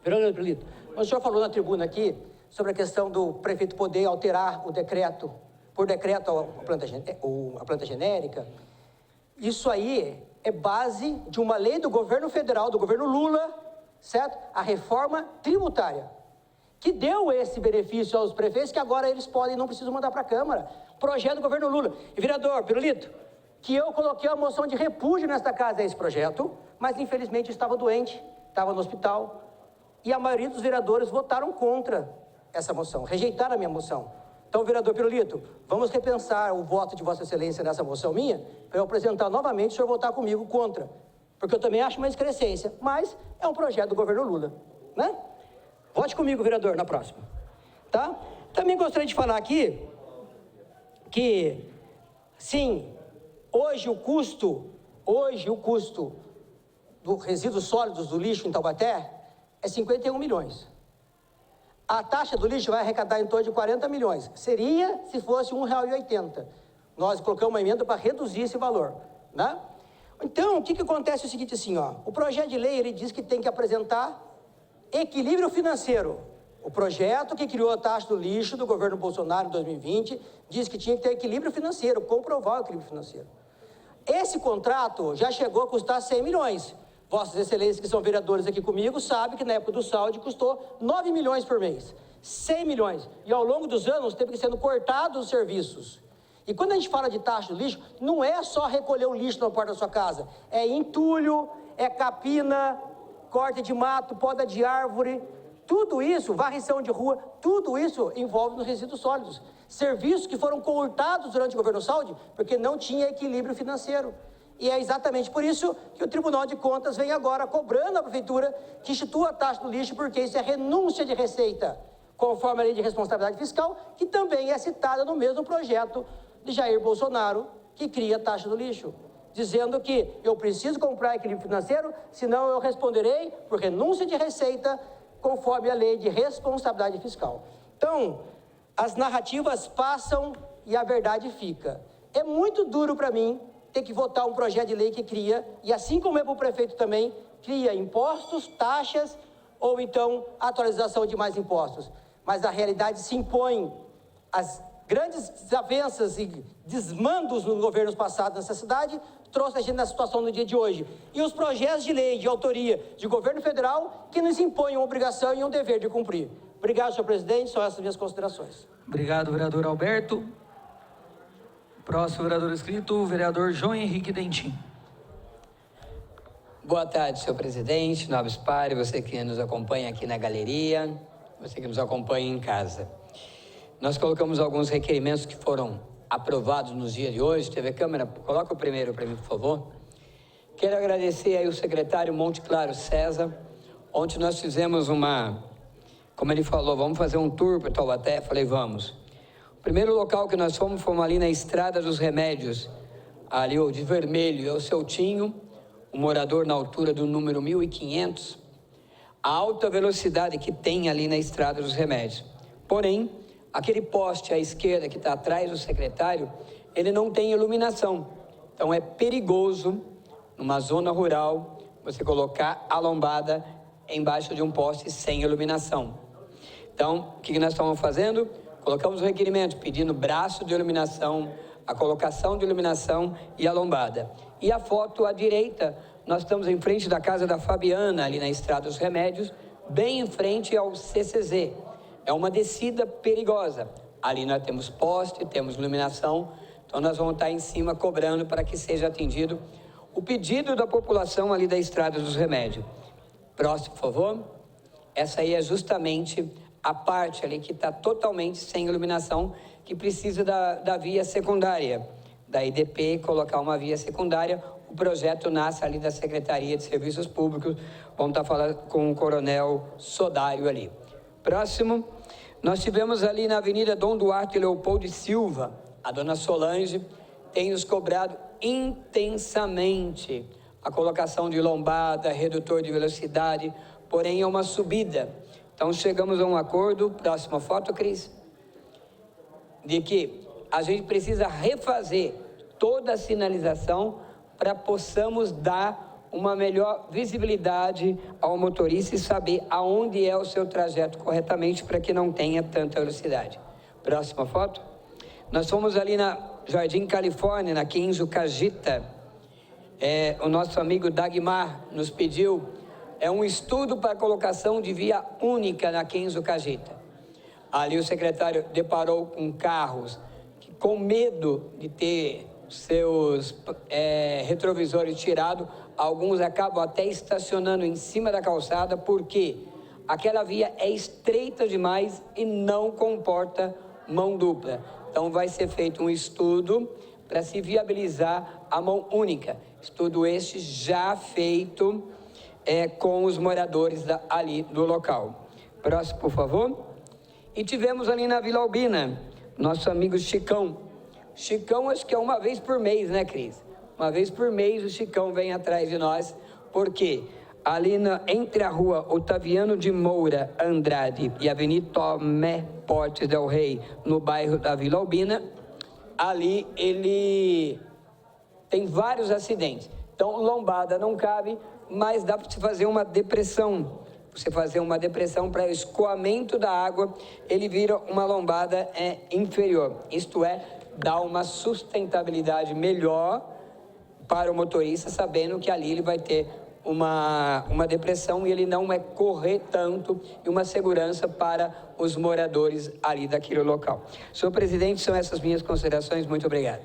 Vereador Pirulito, o senhor falou na tribuna aqui sobre a questão do prefeito poder alterar o decreto, por decreto a planta genérica. Isso aí é base de uma lei do governo federal, do governo Lula, certo? A reforma tributária, que deu esse benefício aos prefeitos, que agora eles podem, não precisam mandar para a Câmara. Projeto do governo Lula. E, vereador Pirulito, que eu coloquei uma moção de repúdio nesta casa a esse projeto, mas infelizmente estava doente, estava no hospital, e a maioria dos vereadores votaram contra essa moção, rejeitaram a minha moção. Então, vereador Pirulito, vamos repensar o voto de Vossa Excelência nessa moção minha, para eu apresentar novamente, o senhor votar comigo contra, porque eu também acho uma excrescência, mas é um projeto do governo Lula, né? Vote comigo, vereador, na próxima, tá? Também gostaria de falar aqui que, sim, hoje o custo dos resíduos sólidos do lixo em Taubaté é 51 milhões. A taxa do lixo vai arrecadar em torno de 40 milhões. Seria se fosse R$ 1,80. Nós colocamos uma emenda para reduzir esse valor, né? Então, o que acontece é o seguinte, assim, ó, o projeto de lei, ele diz que tem que apresentar equilíbrio financeiro. O projeto que criou a taxa do lixo do governo Bolsonaro em 2020 diz que tinha que ter equilíbrio financeiro, comprovar o equilíbrio financeiro. Esse contrato já chegou a custar 100 milhões. Vossas Excelências, que são vereadores aqui comigo, sabem que na época do Saúde custou 9 milhões por mês. 100 milhões. E ao longo dos anos teve que sendo cortados os serviços. E quando a gente fala de taxa do lixo, não é só recolher o lixo na porta da sua casa. É entulho, é capina, corte de mato, poda de árvore. Tudo isso, varrição de rua, tudo isso envolve nos resíduos sólidos. Serviços que foram cortados durante o governo Saúde, porque não tinha equilíbrio financeiro. E é exatamente por isso que o Tribunal de Contas vem agora cobrando a Prefeitura que institua a taxa do lixo, porque isso é renúncia de receita, conforme a Lei de Responsabilidade Fiscal, que também é citada no mesmo projeto de Jair Bolsonaro, que cria a taxa do lixo, dizendo que eu preciso comprar equilíbrio financeiro, senão eu responderei por renúncia de receita, conforme a Lei de Responsabilidade Fiscal. Então, as narrativas passam e a verdade fica. É muito duro para mim ter que votar um projeto de lei que cria, e assim como é para o prefeito também, cria impostos, taxas, ou então atualização de mais impostos. Mas a realidade se impõe. As grandes desavenças e desmandos nos governos passados nessa cidade trouxe a gente na situação do dia de hoje. E os projetos de lei de autoria de governo federal que nos impõem uma obrigação e um dever de cumprir. Obrigado, senhor presidente. São essas minhas considerações. Obrigado, vereador Alberto. Próximo vereador inscrito, o vereador João Henrique Dentin. Boa tarde, senhor presidente, nobres pares, você que nos acompanha aqui na galeria, você que nos acompanha em casa. Nós colocamos alguns requerimentos que foram aprovados nos dias de hoje. TV Câmara, coloca o primeiro para mim, por favor. Quero agradecer aí o secretário Monte Claro César. Ontem nós fizemos como ele falou, vamos fazer um tour para Taubaté. Falei, vamos. O primeiro local que nós fomos ali na Estrada dos Remédios, ali o de vermelho, é o seu Tinho, um morador na altura do número 1500, a alta velocidade que tem ali na Estrada dos Remédios. Porém, aquele poste à esquerda que está atrás do secretário, ele não tem iluminação. Então é perigoso, numa zona rural, você colocar a lombada embaixo de um poste sem iluminação. Então, o que nós estamos fazendo? Colocamos o requerimento pedindo braço de iluminação, a colocação de iluminação e a lombada. E a foto à direita, nós estamos em frente da casa da Fabiana, ali na Estrada dos Remédios, bem em frente ao CCZ. É uma descida perigosa. Ali nós temos poste, temos iluminação, então nós vamos estar em cima cobrando para que seja atendido o pedido da população ali da Estrada dos Remédios. Próximo, por favor. Essa aí é justamente a parte ali que está totalmente sem iluminação, que precisa da via secundária, da IDP, colocar uma via secundária. O projeto nasce ali da Secretaria de Serviços Públicos, vamos estar falando com o Coronel Sodário ali. Próximo, nós tivemos ali na Avenida Dom Duarte Leopoldo e Silva, a dona Solange tem nos cobrado intensamente a colocação de lombada, redutor de velocidade, porém é uma subida. Então chegamos a um acordo, próxima foto, Cris, de que a gente precisa refazer toda a sinalização para possamos dar uma melhor visibilidade ao motorista e saber aonde é o seu trajeto corretamente para que não tenha tanta velocidade. Próxima foto. Nós fomos ali na Jardim Califórnia, na Kenzo Kajita. O nosso amigo Dagmar nos pediu um estudo para a colocação de via única na Kenzo Kajita. Ali o secretário deparou com carros que, com medo de ter seus retrovisores tirados, alguns acabam até estacionando em cima da calçada, porque aquela via é estreita demais e não comporta mão dupla. Então vai ser feito um estudo para se viabilizar a mão única. Estudo este já feito com os moradores ali do local. Próximo, por favor. E tivemos ali na Vila Albina, nosso amigo Chicão. Chicão, acho que é uma vez por mês, né, Cris? Uma vez por mês o Chicão vem atrás de nós, porque ali entre a rua Otaviano de Moura Andrade e a Avenida Tomé Portes del Rey, no bairro da Vila Albina, ali ele tem vários acidentes. Então, lombada não cabe, mas dá para você fazer uma depressão. Você fazer uma depressão para o escoamento da água, ele vira uma lombada inferior. Isto é, dá uma sustentabilidade melhor para o motorista, sabendo que ali ele vai ter uma depressão e ele não vai correr tanto, e uma segurança para os moradores ali daquele local. Senhor presidente, são essas minhas considerações. Muito obrigado.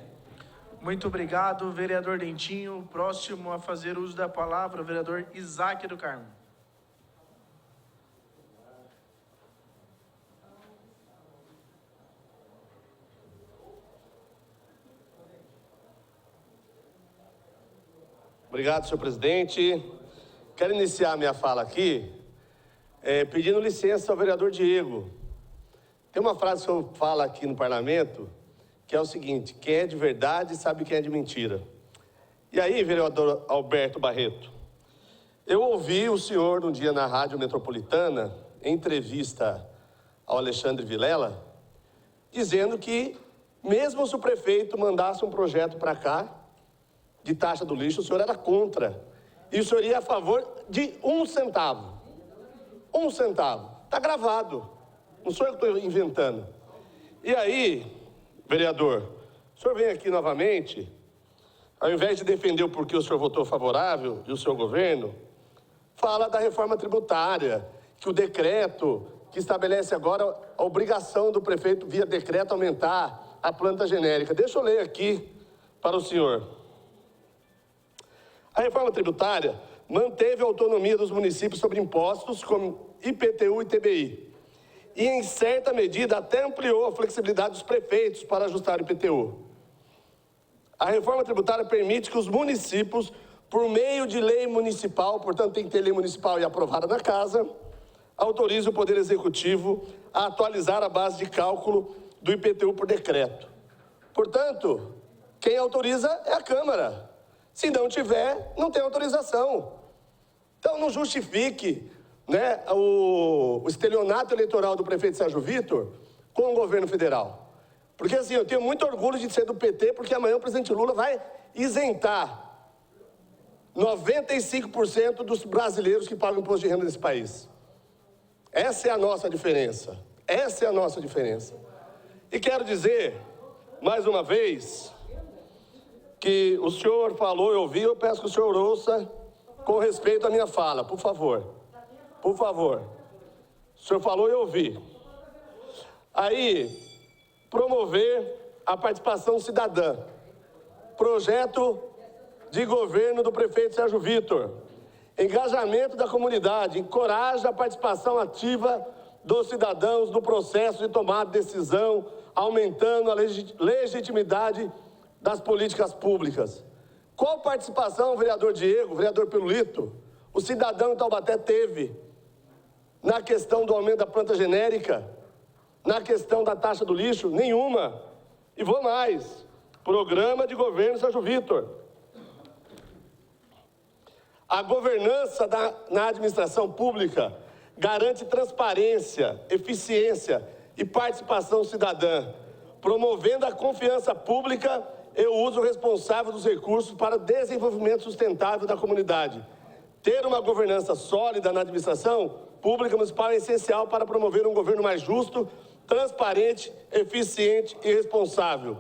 Muito obrigado, vereador Dentinho. Próximo a fazer uso da palavra, o vereador Isaac do Carmo. Obrigado, senhor presidente. Quero iniciar minha fala aqui pedindo licença ao vereador Diego. Tem uma frase que eu falo aqui no parlamento, que é o seguinte: quem é de verdade sabe quem é de mentira. E aí, vereador Alberto Barreto, eu ouvi o senhor um dia na Rádio Metropolitana, em entrevista ao Alexandre Vilela, dizendo que mesmo se o prefeito mandasse um projeto para cá, de taxa do lixo, o senhor era contra. E o senhor ia a favor de 1 centavo. 1 centavo. Está gravado. Não sou eu que estou inventando. E aí, vereador, o senhor vem aqui novamente, ao invés de defender o porquê o senhor votou favorável e o seu governo, fala da reforma tributária, que o decreto que estabelece agora a obrigação do prefeito, via decreto, aumentar a planta genérica. Deixa eu ler aqui para o senhor. A reforma tributária manteve a autonomia dos municípios sobre impostos como IPTU e TBI. E, em certa medida, até ampliou a flexibilidade dos prefeitos para ajustar o IPTU. A reforma tributária permite que os municípios, por meio de lei municipal, portanto tem que ter lei municipal e aprovada na casa, autorize o Poder Executivo a atualizar a base de cálculo do IPTU por decreto. Portanto, quem autoriza é a Câmara. Se não tiver, não tem autorização. Então, não justifique, né, o estelionato eleitoral do prefeito Sérgio Vitor com o governo federal. Porque, assim, eu tenho muito orgulho de ser do PT, porque amanhã o presidente Lula vai isentar 95% dos brasileiros que pagam imposto de renda nesse país. Essa é a nossa diferença. Essa é a nossa diferença. E quero dizer, mais uma vez, que o senhor falou, eu ouvi, eu peço que o senhor ouça com respeito à minha fala, por favor. Por favor. O senhor falou e eu ouvi. Aí, promover a participação cidadã. Projeto de governo do prefeito Sérgio Vitor. Engajamento da comunidade, encoraja a participação ativa dos cidadãos no processo de tomada de decisão, aumentando a legitimidade das políticas públicas. Qual participação, vereador Diego, vereador Pirulito, o cidadão em Taubaté teve na questão do aumento da planta genérica, na questão da taxa do lixo? Nenhuma. E vou mais. Programa de governo Sérgio Vitor. A governança na administração pública garante transparência, eficiência e participação cidadã, promovendo a confiança pública e o uso responsável dos recursos para o desenvolvimento sustentável da comunidade. Ter uma governança sólida na administração pública municipal é essencial para promover um governo mais justo, transparente, eficiente e responsável.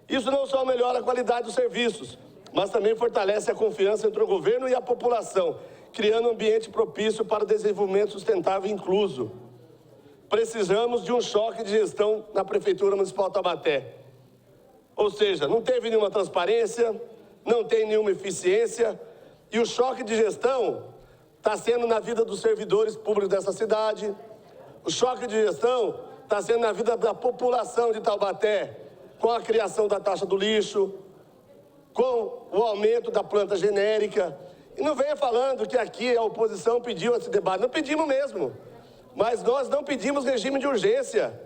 Isso não só melhora a qualidade dos serviços, mas também fortalece a confiança entre o governo e a população, criando um ambiente propício para o desenvolvimento sustentável e incluso. Precisamos de um choque de gestão na Prefeitura Municipal de Taubaté. Ou seja, não teve nenhuma transparência, não tem nenhuma eficiência, e o choque de gestão está sendo na vida dos servidores públicos dessa cidade, o choque de gestão está sendo na vida da população de Taubaté, com a criação da taxa do lixo, com o aumento da planta genérica. E não venha falando que aqui a oposição pediu esse debate. Não pedimos mesmo, mas nós não pedimos regime de urgência.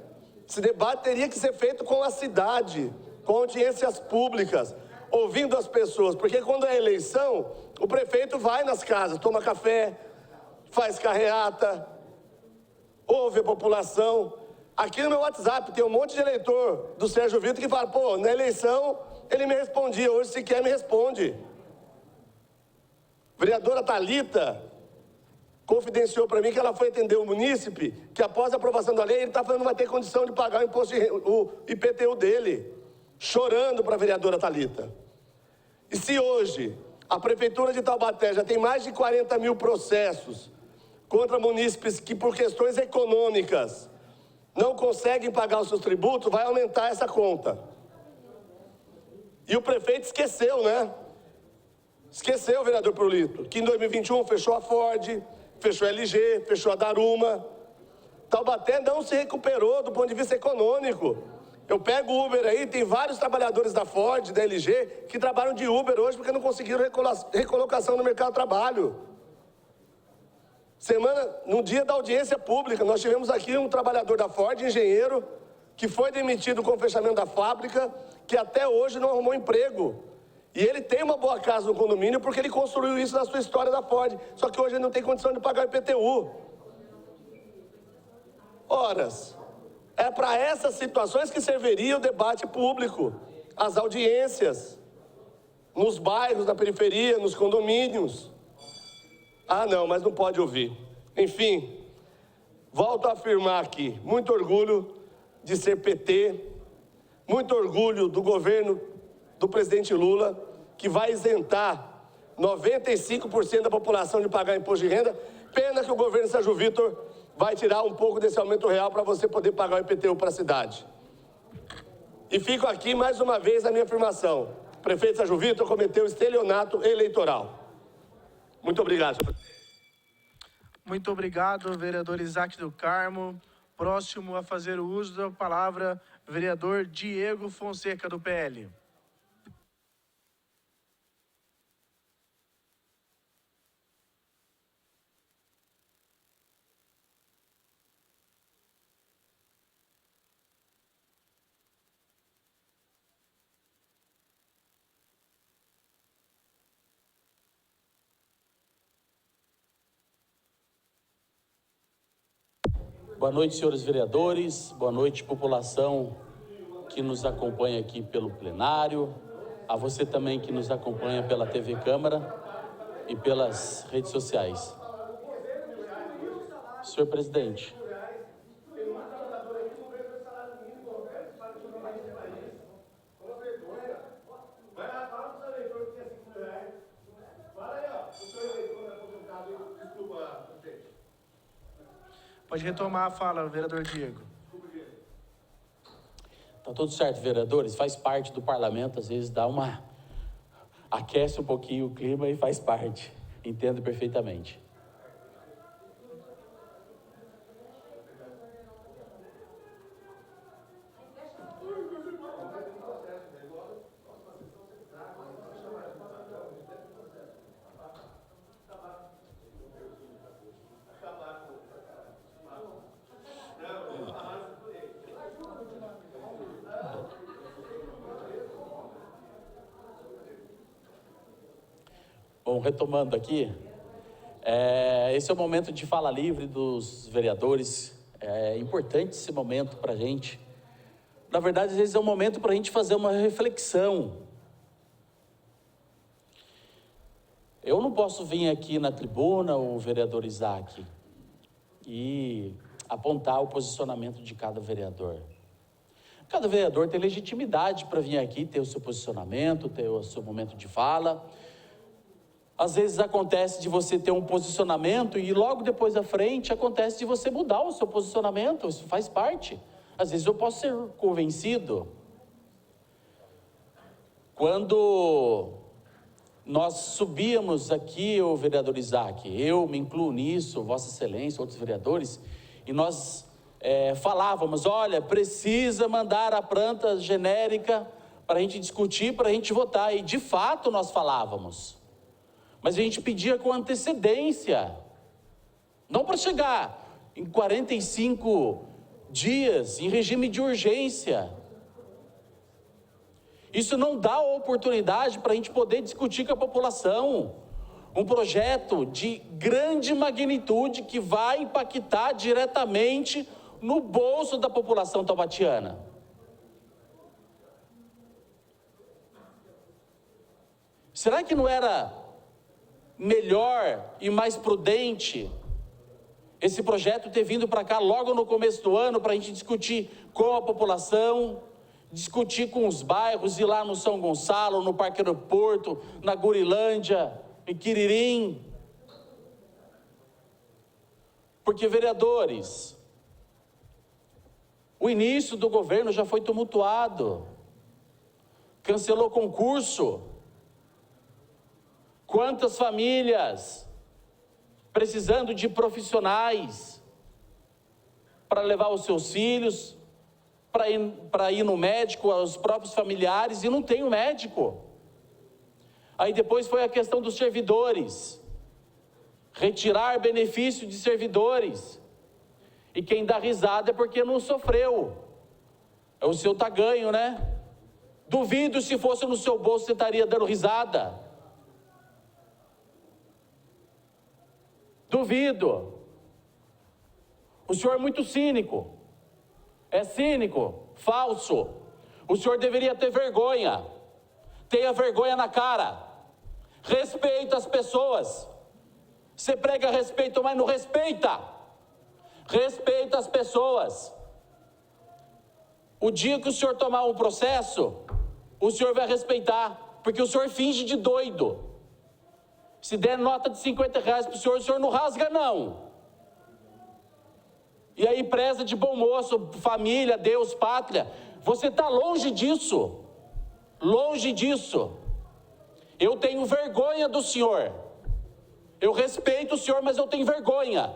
Esse debate teria que ser feito com a cidade, com audiências públicas, ouvindo as pessoas, porque quando é eleição, o prefeito vai nas casas, toma café, faz carreata, ouve a população. Aqui no meu WhatsApp tem um monte de eleitor do Sérgio Vitor que fala, pô, na eleição ele me respondia, hoje sequer me responde. Vereadora Thalita confidenciou para mim que ela foi atender o munícipe, que após a aprovação da lei, ele está falando que não vai ter condição de pagar o IPTU dele, chorando para a vereadora Thalita. E se hoje a Prefeitura de Taubaté já tem mais de 40 mil processos contra munícipes que por questões econômicas não conseguem pagar os seus tributos, vai aumentar essa conta. E o prefeito esqueceu, né? Esqueceu, vereador Prolito, que em 2021 fechou a Ford, fechou a LG, fechou a Daruma. Taubaté não se recuperou do ponto de vista econômico. Eu pego o Uber aí, tem vários trabalhadores da Ford, da LG, que trabalham de Uber hoje porque não conseguiram recolocação no mercado de trabalho. No dia da audiência pública, nós tivemos aqui um trabalhador da Ford, engenheiro, que foi demitido com o fechamento da fábrica, que até hoje não arrumou emprego. E ele tem uma boa casa no condomínio porque ele construiu isso na sua história da Ford. Só que hoje ele não tem condição de pagar o IPTU. Horas. É para essas situações que serviria o debate público, as audiências, nos bairros, na periferia, nos condomínios. Ah, não, mas não pode ouvir. Enfim, volto a afirmar aqui, muito orgulho de ser PT, muito orgulho do governo do presidente Lula, que vai isentar 95% da população de pagar imposto de renda. Pena que o governo Sérgio Vitor vai tirar um pouco desse aumento real para você poder pagar o IPTU para a cidade. E fico aqui mais uma vez a minha afirmação. O prefeito Sérgio Vitor cometeu estelionato eleitoral. Muito obrigado, senhor presidente. Muito obrigado, vereador Isaac do Carmo. Próximo a fazer o uso da palavra, vereador Diego Fonseca, do PL. Boa noite, senhores vereadores, boa noite, população que nos acompanha aqui pelo plenário, a você também que nos acompanha pela TV Câmara e pelas redes sociais. Senhor presidente. Pode retomar a fala, vereador Diego. Tá tudo certo, vereadores, faz parte do parlamento, às vezes aquece um pouquinho o clima e faz parte, entendo perfeitamente. Bom, retomando aqui, esse é o momento de fala livre dos vereadores. É importante esse momento para a gente. Na verdade, às vezes é um momento para a gente fazer uma reflexão eu não posso vir aqui na tribuna, o vereador Isaac, e apontar o posicionamento de cada vereador. Cada vereador tem legitimidade para vir aqui, ter o seu posicionamento, ter o seu momento de fala. Às vezes acontece de você ter um posicionamento e logo depois à frente acontece de você mudar o seu posicionamento, isso faz parte. Às vezes eu posso ser convencido. Quando nós subíamos aqui, o vereador Isaac, eu me incluo nisso, Vossa Excelência, outros vereadores, e nós falávamos, olha, precisa mandar a planta genérica para a gente discutir, para a gente votar, e de fato nós falávamos, mas a gente pedia com antecedência, não para chegar em 45 dias, em regime de urgência. Isso não dá oportunidade para a gente poder discutir com a população um projeto de grande magnitude que vai impactar diretamente no bolso da população taubatiana. Será que não era melhor e mais prudente esse projeto ter vindo para cá logo no começo do ano para a gente discutir com a população, discutir com os bairros, ir lá no São Gonçalo, no Parque Aeroporto, na Gurilândia, em Quiririm? Porque, vereadores, o início do governo já foi tumultuado, cancelou concurso. Quantas famílias precisando de profissionais para levar os seus filhos, para ir no médico, aos próprios familiares, e não tem um médico. Aí depois foi a questão dos servidores, retirar benefício de servidores, e quem dá risada é porque não sofreu, é o seu taganho, né? Duvido se fosse no seu bolso você estaria dando risada. Duvido. O senhor é muito cínico. É cínico, falso. O senhor deveria ter vergonha. Tenha vergonha na cara. Respeita as pessoas. Você prega respeito, mas não respeita. Respeita as pessoas. O dia que o senhor tomar um processo, o senhor vai respeitar, porque o senhor finge de doido. Se der nota de R$50 para o senhor não rasga não. E aí preza de bom moço, família, Deus, pátria. Você está longe disso. Longe disso. Eu tenho vergonha do senhor. Eu respeito o senhor, mas eu tenho vergonha.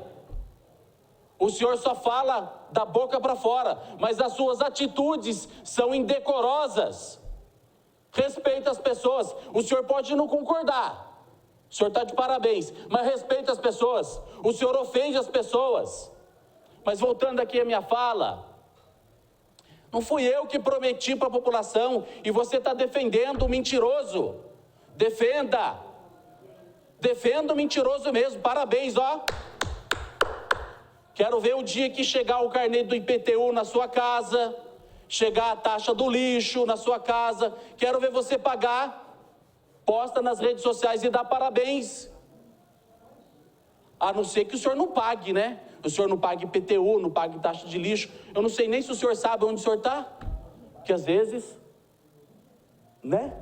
O senhor só fala da boca para fora, mas as suas atitudes são indecorosas. Respeita as pessoas. O senhor pode não concordar. O senhor está de parabéns, mas respeita as pessoas. O senhor ofende as pessoas. Mas voltando aqui à minha fala, não fui eu que prometi para a população e você está defendendo o mentiroso. Defenda. Defenda o mentiroso mesmo. Parabéns, ó. Quero ver o dia que chegar o carnê do IPTU na sua casa, chegar a taxa do lixo na sua casa. Quero ver você pagar. Posta nas redes sociais e dá parabéns. A não ser que o senhor não pague, né? O senhor não pague IPTU, não pague taxa de lixo. Eu não sei nem se o senhor sabe onde o senhor está. Porque às vezes, né?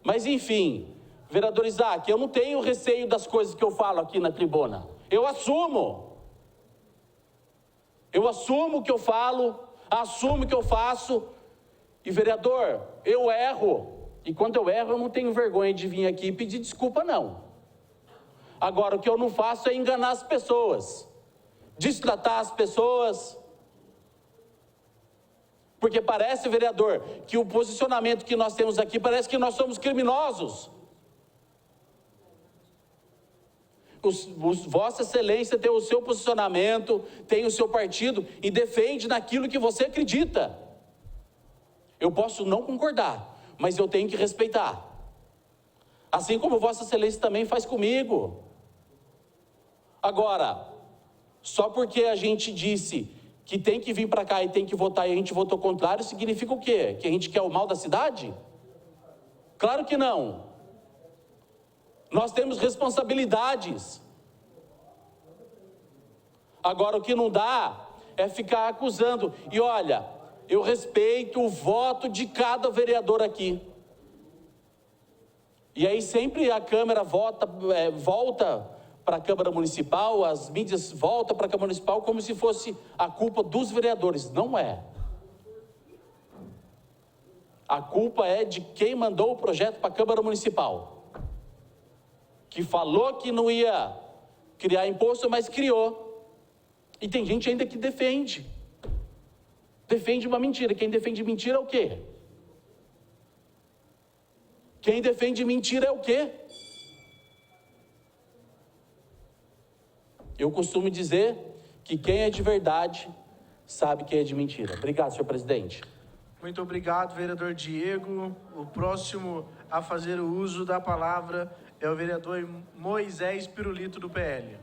Mas enfim, vereador Isaac, eu não tenho receio das coisas que eu falo aqui na tribuna. Eu assumo. Eu assumo o que eu falo, assumo o que eu faço. E vereador, eu erro. E quando eu erro, eu não tenho vergonha de vir aqui e pedir desculpa, não. Agora, o que eu não faço é enganar as pessoas, destratar as pessoas. Porque parece, vereador, que o posicionamento que nós temos aqui, parece que nós somos criminosos. Vossa Excelência tem o seu posicionamento, tem o seu partido e defende naquilo que você acredita. Eu posso não concordar, mas eu tenho que respeitar. Assim como Vossa Excelência também faz comigo. Agora, só porque a gente disse que tem que vir para cá e tem que votar e a gente votou contrário, significa o quê? Que a gente quer o mal da cidade? Claro que não. Nós temos responsabilidades. Agora, o que não dá é ficar acusando. E olha, eu respeito o voto de cada vereador aqui. E aí sempre a Câmara volta para a Câmara Municipal, as mídias voltam para a Câmara Municipal como se fosse a culpa dos vereadores. Não é. A culpa é de quem mandou o projeto para a Câmara Municipal. Que falou que não ia criar imposto, mas criou. E tem gente ainda que defende. Defende uma mentira. Quem defende mentira é o quê? Quem defende mentira é o quê? Eu costumo dizer que quem é de verdade sabe quem é de mentira. Obrigado, senhor presidente. Muito obrigado, vereador Diego. O próximo a fazer o uso da palavra é o vereador Moisés Pirulito, do PL.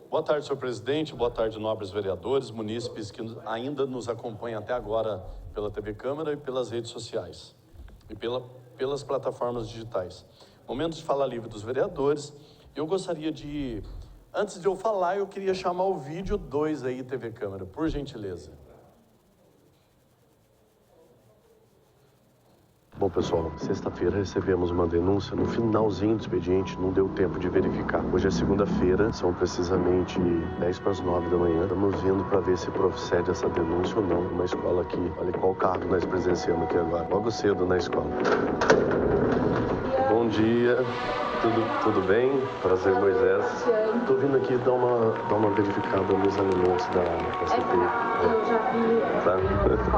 Boa tarde, senhor presidente. Boa tarde, nobres vereadores, munícipes que ainda nos acompanham até agora pela TV Câmara e pelas redes sociais e pelas plataformas digitais. Momento de fala livre dos vereadores. Eu gostaria de, antes de eu falar, eu queria chamar o vídeo 2 aí, TV Câmara, por gentileza. Bom, pessoal, sexta-feira recebemos uma denúncia no finalzinho do expediente, não deu tempo de verificar. Hoje é segunda-feira, são precisamente 10 para as 9 da manhã. Estamos vindo para ver se procede essa denúncia ou não. Uma escola aqui, olha qual carro nós presenciamos aqui agora, logo cedo na escola. Bom dia, tudo bem? Prazer, Moisés. Estou vindo aqui dar uma verificada nos alimentos da CPI. Eu já vi. Tá?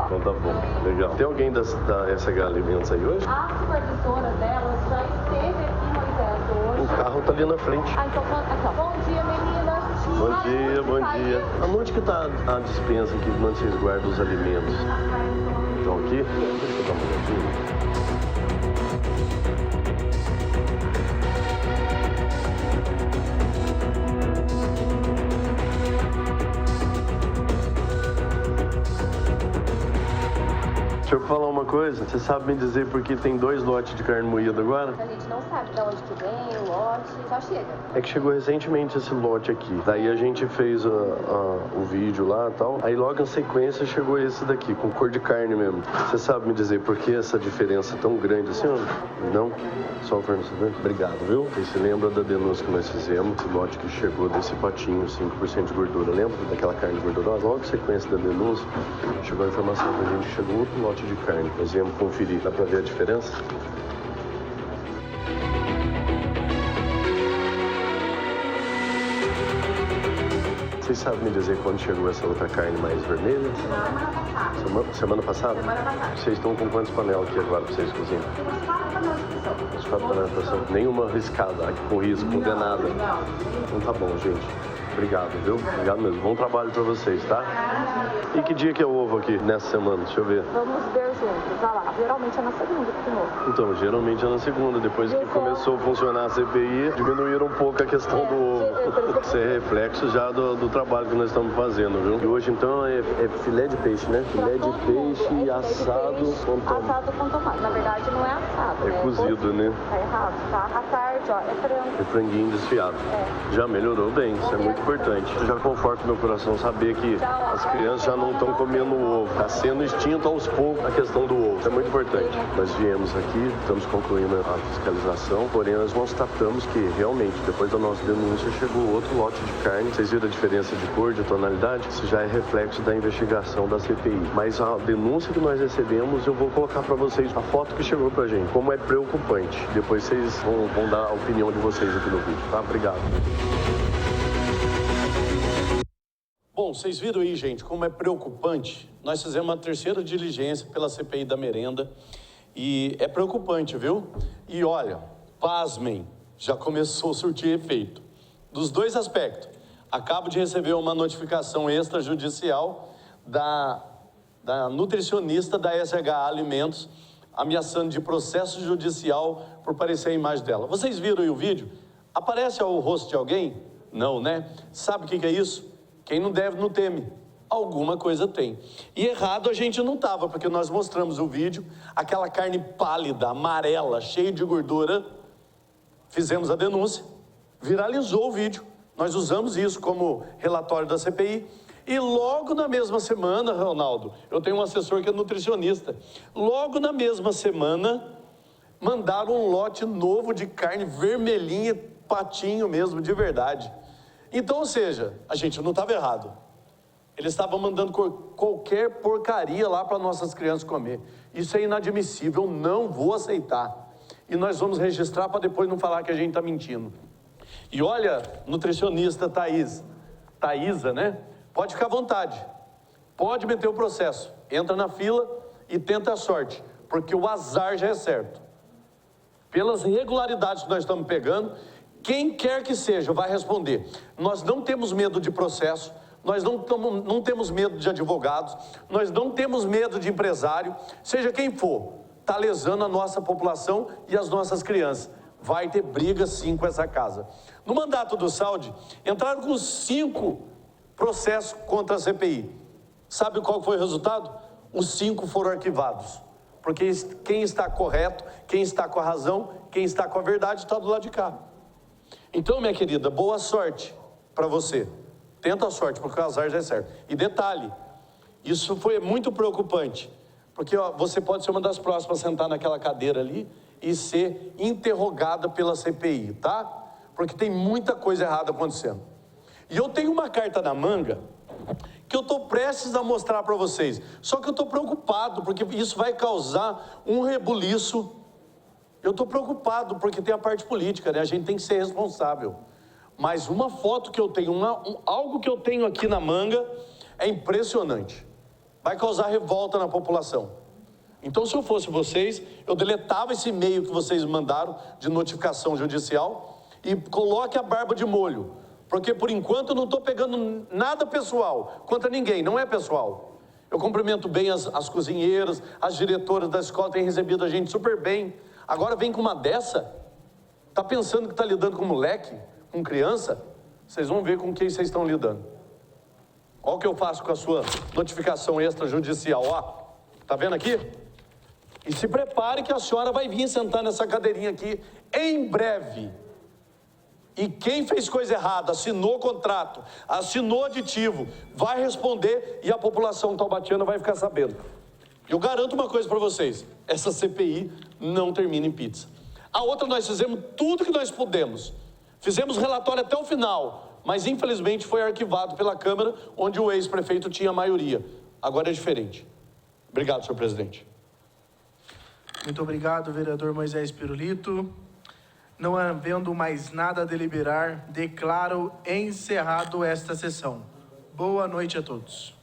Então tá bom, legal. Tem alguém da SH Alimentos aí hoje? A supervisora dela já esteve aqui, Moisés, hoje. O carro tá ali na frente. Ah, então aqui, ó. Bom dia, meninas. Bom dia. Aonde que tá a dispensa aqui onde vocês guardam os alimentos? Estão aqui? Deixa eu dar uma olhadinha. Deixa eu falar uma coisa, você sabe me dizer por que tem 2 lotes de carne moída agora? A gente não sabe de onde que vem o lote, só chega. É que chegou recentemente esse lote aqui. Daí a gente fez o vídeo lá e tal. Aí logo em sequência chegou esse daqui, com cor de carne mesmo. Você sabe me dizer por que essa diferença tão grande assim? Não? Só o fornecedor? Obrigado, viu? Você se lembra da denúncia que nós fizemos? Esse lote que chegou desse patinho, 5% de gordura. Lembra daquela carne gordurosa? Logo em sequência da denúncia, chegou a informação pra gente que chegou outro lote de carne. Nós viemos conferir. Dá pra ver a diferença? Vocês sabem me dizer quando chegou essa outra carne mais vermelha? Semana passada. Semana passada? Vocês estão com quantas panelas aqui agora pra vocês cozinhar? Temos 4 panelas de pressão. As 4 panelas de pressão. Nenhuma arriscada, com risco, condenada. Não. Então tá bom, gente. Obrigado, viu? Obrigado mesmo. Bom trabalho pra vocês, tá? E que dia que é o ovo aqui nessa semana? Deixa eu ver. Vamos ver juntos. Vai lá. Geralmente é na segunda de novo. Então, geralmente é na segunda. Depois que começou a funcionar a CPI, diminuíram um pouco a questão do ovo. Isso é reflexo já do trabalho que nós estamos fazendo, viu? E hoje, então, é filé de peixe, né? Filé de peixe assado com tomate. Assado com tomate. Na verdade, não é assado. É cozido, né? Tá errado, tá? À tarde, ó, é frango. É franguinho desfiado. É. Já melhorou bem, isso é muito importante. Já conforta meu coração saber que as crianças já não estão comendo ovo. Está sendo extinto aos poucos a questão do ovo. Isso é muito importante. Nós viemos aqui, estamos concluindo a fiscalização, porém nós constatamos que realmente, depois da nossa denúncia, chegou outro lote de carne. Vocês viram a diferença de cor, de tonalidade? Isso já é reflexo da investigação da CPI. Mas a denúncia que nós recebemos, eu vou colocar para vocês a foto que chegou pra gente. Como é preocupante. Depois vocês vão dar a opinião de vocês aqui no vídeo, tá? Obrigado. Bom, vocês viram aí, gente, como é preocupante. Nós fizemos uma 3ª diligência pela CPI da merenda e é preocupante, viu? E olha, pasmem, já começou a surtir efeito. Dos 2 aspectos. Acabo de receber uma notificação extrajudicial da nutricionista da SH Alimentos, ameaçando de processo judicial por parecer a imagem dela. Vocês viram aí o vídeo? Aparece o rosto de alguém? Não, né? Sabe o que é isso? Quem não deve não teme. Alguma coisa tem. E errado a gente não estava, porque nós mostramos o vídeo, aquela carne pálida, amarela, cheia de gordura. Fizemos a denúncia, viralizou o vídeo. Nós usamos isso como relatório da CPI. E logo na mesma semana, Ronaldo, eu tenho um assessor que é nutricionista. Logo na mesma semana, mandaram um lote novo de carne vermelhinha, patinho mesmo, de verdade. Então, ou seja, a gente não estava errado. Eles estavam mandando qualquer porcaria lá para nossas crianças comer. Isso é inadmissível, eu não vou aceitar. E nós vamos registrar para depois não falar que a gente está mentindo. E olha, nutricionista Thaísa, né? Pode ficar à vontade. Pode meter o processo. Entra na fila e tenta a sorte. Porque o azar já é certo. Pelas irregularidades que nós estamos pegando, quem quer que seja vai responder. Nós não temos medo de processo. Nós não temos medo de advogados, nós não temos medo de empresário, seja quem for, está lesando a nossa população e as nossas crianças. Vai ter briga sim com essa casa. No mandato do Saud, entraram com 5 processos contra a CPI. Sabe qual foi o resultado? Os 5 foram arquivados. Porque quem está correto, quem está com a razão, quem está com a verdade está do lado de cá. Então, minha querida, boa sorte para você. Tenta a sorte, porque o azar já é certo. E detalhe, isso foi muito preocupante, porque você pode ser uma das próximas a sentar naquela cadeira ali e ser interrogada pela CPI, tá? Porque tem muita coisa errada acontecendo. E eu tenho uma carta na manga que eu estou prestes a mostrar para vocês. Só que eu estou preocupado, porque isso vai causar um rebuliço. Eu estou preocupado, porque tem a parte política, né? A gente tem que ser responsável. Mas uma foto que eu tenho, algo que eu tenho aqui na manga é impressionante. Vai causar revolta na população. Então, se eu fosse vocês, eu deletava esse e-mail que vocês mandaram de notificação judicial e coloque a barba de molho. Porque, por enquanto, eu não estou pegando nada pessoal contra ninguém, não é pessoal. Eu cumprimento bem as cozinheiras, as diretoras da escola têm recebido a gente super bem. Agora vem com uma dessa? Está pensando que está lidando com moleque? Com criança, vocês vão ver com quem vocês estão lidando. Olha o que eu faço com a sua notificação extrajudicial, ó. Tá vendo aqui? E se prepare que a senhora vai vir sentar nessa cadeirinha aqui em breve. E quem fez coisa errada, assinou contrato, assinou aditivo, vai responder e a população taubatiana vai ficar sabendo. Eu garanto uma coisa para vocês, essa CPI não termina em pizza. A outra nós fizemos tudo que nós pudemos. Fizemos relatório até o final, mas infelizmente foi arquivado pela Câmara, onde o ex-prefeito tinha maioria. Agora é diferente. Obrigado, senhor presidente. Muito obrigado, vereador Moisés Pirulito. Não havendo mais nada a deliberar, declaro encerrado esta sessão. Boa noite a todos.